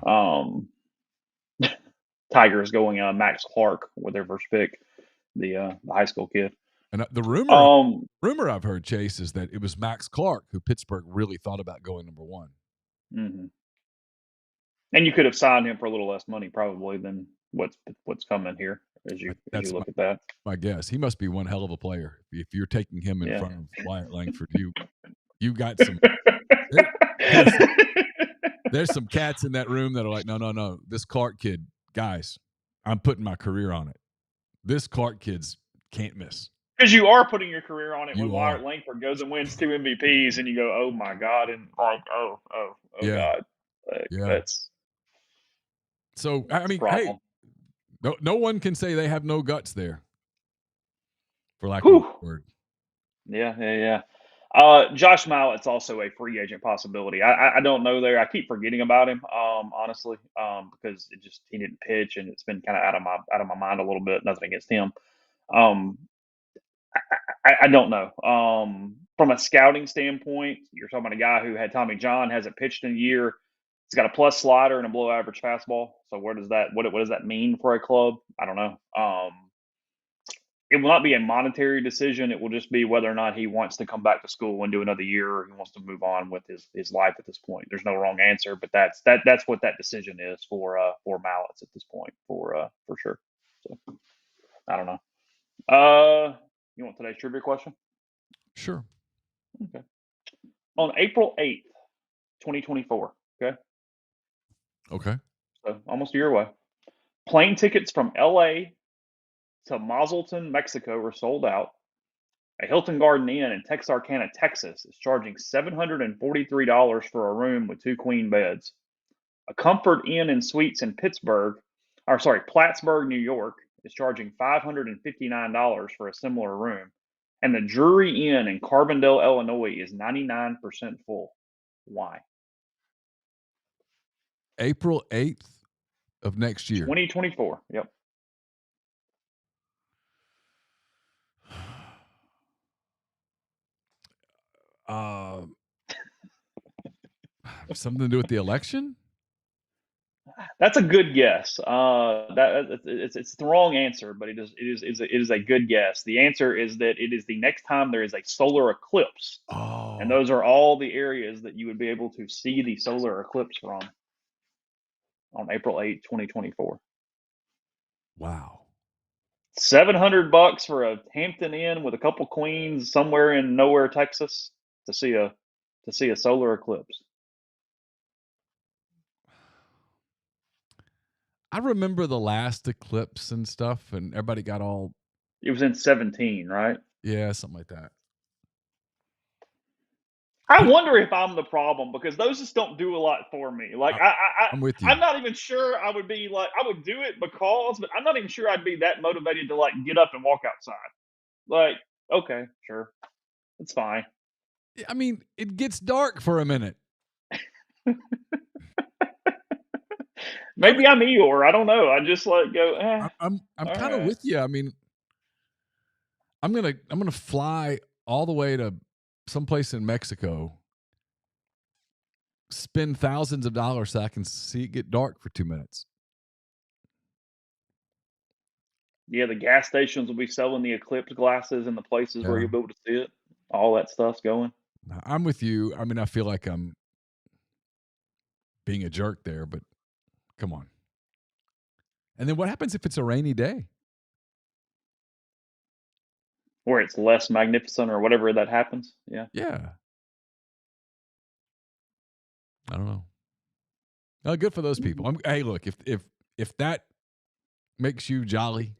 Speaker 1: Tigers going Max Clark with their first pick, the high school kid.
Speaker 2: And the rumor I've heard, Chase, is that it was Max Clark who Pittsburgh really thought about going number 1.
Speaker 1: Mm-hmm. And you could have signed him for a little less money probably than what's coming here as you look at that.
Speaker 2: My guess. He must be one hell of a player. If you're taking him in front of Wyatt Langford, you got some there's some cats in that room that are like, no. This Clark kid, guys, I'm putting my career on it. This Clark kid's can't miss.
Speaker 1: Because you are putting your career on it when Wyatt Langford goes and wins 2 MVPs, and you go, "Oh my God!" and like, "Oh God." That's
Speaker 2: so. I mean, hey, no one can say they have no guts there, for lack of a word.
Speaker 1: Yeah. Josh Mallett's also a free agent possibility. I don't know there. I keep forgetting about him, honestly, because he didn't pitch, and it's been kind of out of my mind a little bit. Nothing against him. I don't know. From a scouting standpoint, you're talking about a guy who had Tommy John, hasn't pitched in a year. He's got a plus slider and a below average fastball. So what does that mean for a club? I don't know. It will not be a monetary decision. It will just be whether or not he wants to come back to school and do another year, or he wants to move on with his life at this point. There's no wrong answer, but that's what that decision is for Mallett's at this point for sure. So I don't know. You want today's trivia question?
Speaker 2: Sure.
Speaker 1: Okay. On April 8th, 2024. Okay.
Speaker 2: Okay.
Speaker 1: So almost a year away. Plane tickets from LA to Mazatlan, Mexico were sold out. A Hilton Garden Inn in Texarkana, Texas is charging $743 for a room with 2 queen beds. A Comfort Inn and Suites in Plattsburgh, New York is charging $559 for a similar room. And the Drury Inn in Carbondale, Illinois is 99% full. Why?
Speaker 2: April 8th of next year.
Speaker 1: 2024. Yep.
Speaker 2: Something to do with the election?
Speaker 1: That's a good guess. It's the wrong answer, but it is a good guess. The answer is that it is the next time there is a solar eclipse.
Speaker 2: Oh.
Speaker 1: And those are all the areas that you would be able to see the solar eclipse from on April 8th, 2024.
Speaker 2: Wow.
Speaker 1: $700 for a Hampton Inn with a couple queens somewhere in nowhere, Texas, to see a solar eclipse.
Speaker 2: I remember the last eclipse and stuff, and everybody got all.
Speaker 1: It was in 2017, right?
Speaker 2: Yeah, something like that.
Speaker 1: I wonder if I'm the problem, because those just don't do a lot for me. Like
Speaker 2: I'm with you.
Speaker 1: I'm not even sure I would be like, I would do it because, but I'm not even sure I'd be that motivated to like get up and walk outside. Like, okay, sure, it's fine.
Speaker 2: I mean, it gets dark for a minute.
Speaker 1: Maybe I'm Eeyore. I don't know. I just like go.
Speaker 2: I'm kind of with you. I mean, I'm gonna fly all the way to someplace in Mexico, spend thousands of dollars so I can see it get dark for 2 minutes.
Speaker 1: Yeah, the gas stations will be selling the eclipse glasses in the places where you'll be able to see it. All that stuff's going.
Speaker 2: I'm with you. I mean, I feel like I'm being a jerk there, but come on. And then what happens if it's a rainy day?
Speaker 1: Where it's less magnificent or whatever that happens. Yeah.
Speaker 2: Yeah. I don't know. Good for those people. Hey, look, if that makes you jolly,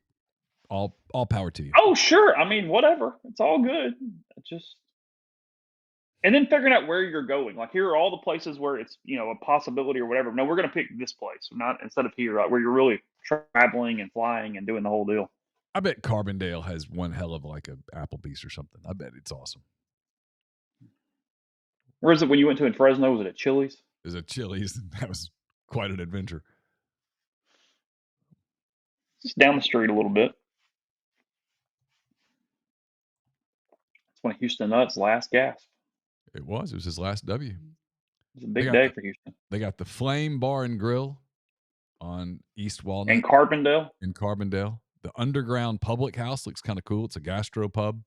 Speaker 2: all power to you.
Speaker 1: Oh, sure. I mean, whatever. It's all good. And then figuring out where you're going. Like, here are all the places where it's, a possibility or whatever. No, we're going to pick this place, not instead of here, where you're really traveling and flying and doing the whole deal.
Speaker 2: I bet Carbondale has one hell of like a Applebee's or something. I bet it's awesome.
Speaker 1: Where is it when you went to in Fresno? Was it at Chili's?
Speaker 2: It was at Chili's. That was quite an adventure.
Speaker 1: Just down the street a little bit. It's one of Houston Nutt's last gasp.
Speaker 2: It was his last W.
Speaker 1: It was a big day for Houston.
Speaker 2: They got the Flame Bar and Grill on East Walnut.
Speaker 1: In Carbondale?
Speaker 2: In Carbondale. The Underground Public House looks kind of cool. It's a gastro pub.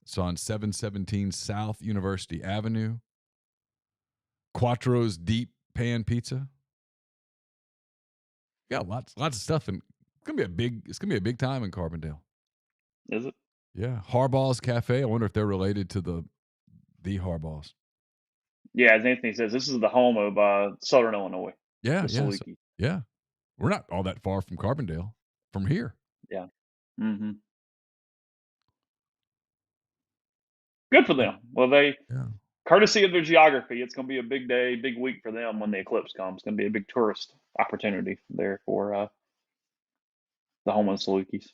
Speaker 2: It's on 717 South University Avenue. Quattro's Deep Pan Pizza. Yeah, lots of stuff, and it's gonna be a big time in Carbondale.
Speaker 1: Is it?
Speaker 2: Yeah, Harbaugh's Cafe. I wonder if they're related to the Harbaughs.
Speaker 1: Yeah, as Anthony says, this is the home of Southern Illinois.
Speaker 2: Yeah. We're not all that far from Carbondale from here.
Speaker 1: Yeah. Mm-hmm. Good for them. Well, courtesy of their geography, it's going to be a big day, big week for them when the eclipse comes. It's going to be a big tourist opportunity there for the home of the Salukis.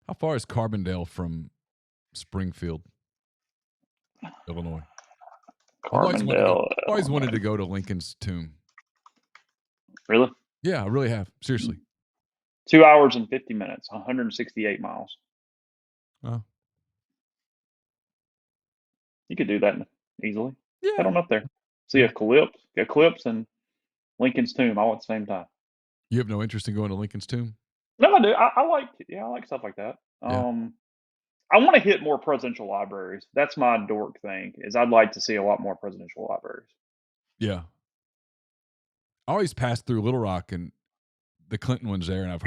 Speaker 2: How far is Carbondale from Springfield, Illinois?
Speaker 1: Carbondale.
Speaker 2: I've always wanted to go to Lincoln's tomb.
Speaker 1: Really?
Speaker 2: Yeah, I really have. Seriously.
Speaker 1: 2 hours and 50 minutes, 168 miles.
Speaker 2: Oh.
Speaker 1: You could do that easily.
Speaker 2: Yeah.
Speaker 1: Head on up there. See Eclipse and Lincoln's tomb all at the same time.
Speaker 2: You have no interest in going to Lincoln's tomb?
Speaker 1: No, I do. I like stuff like that.
Speaker 2: Yeah.
Speaker 1: I want to hit more presidential libraries. That's my dork thing. Is I'd like to see a lot more presidential libraries.
Speaker 2: Yeah. I always pass through Little Rock and the Clinton one's there, and I've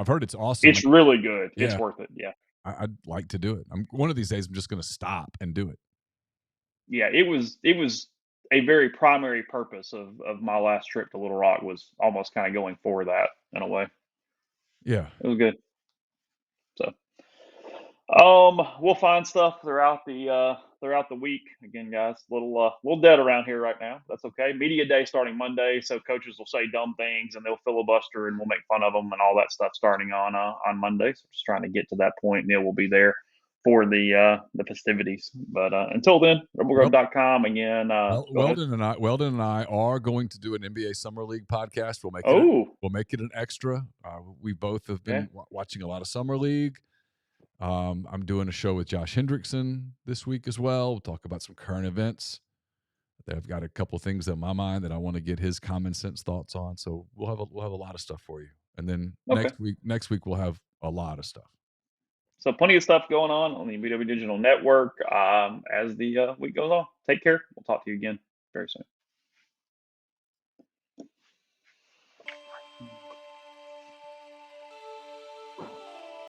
Speaker 2: heard it's awesome.
Speaker 1: It's really good. Yeah. It's worth it. Yeah.
Speaker 2: I'd like to do it. One of these days I'm just going to stop and do it.
Speaker 1: Yeah, it was a very primary purpose of my last trip to Little Rock was almost kind of going for that in a way.
Speaker 2: Yeah.
Speaker 1: It was good. So we'll find stuff throughout the week. Again, guys, a little dead around here right now. That's okay. Media day starting Monday, so coaches will say dumb things and they'll filibuster and we'll make fun of them and all that stuff starting on Monday. So just trying to get to that point. Neal will be there for the festivities. But until then, rebelgrove.com again.
Speaker 2: Weldon and I are going to do an NBA Summer League podcast. We'll make it an extra. We both have been watching a lot of Summer League. I'm doing a show with Josh Hendrickson this week as well. We'll talk about some current events. I've got a couple of things in my mind that I want to get his common sense thoughts on. So we'll have a lot of stuff for you. And then next week we'll have a lot of stuff.
Speaker 1: So plenty of stuff going on the BW Digital Network as the week goes on. Take care. We'll talk to you again very soon.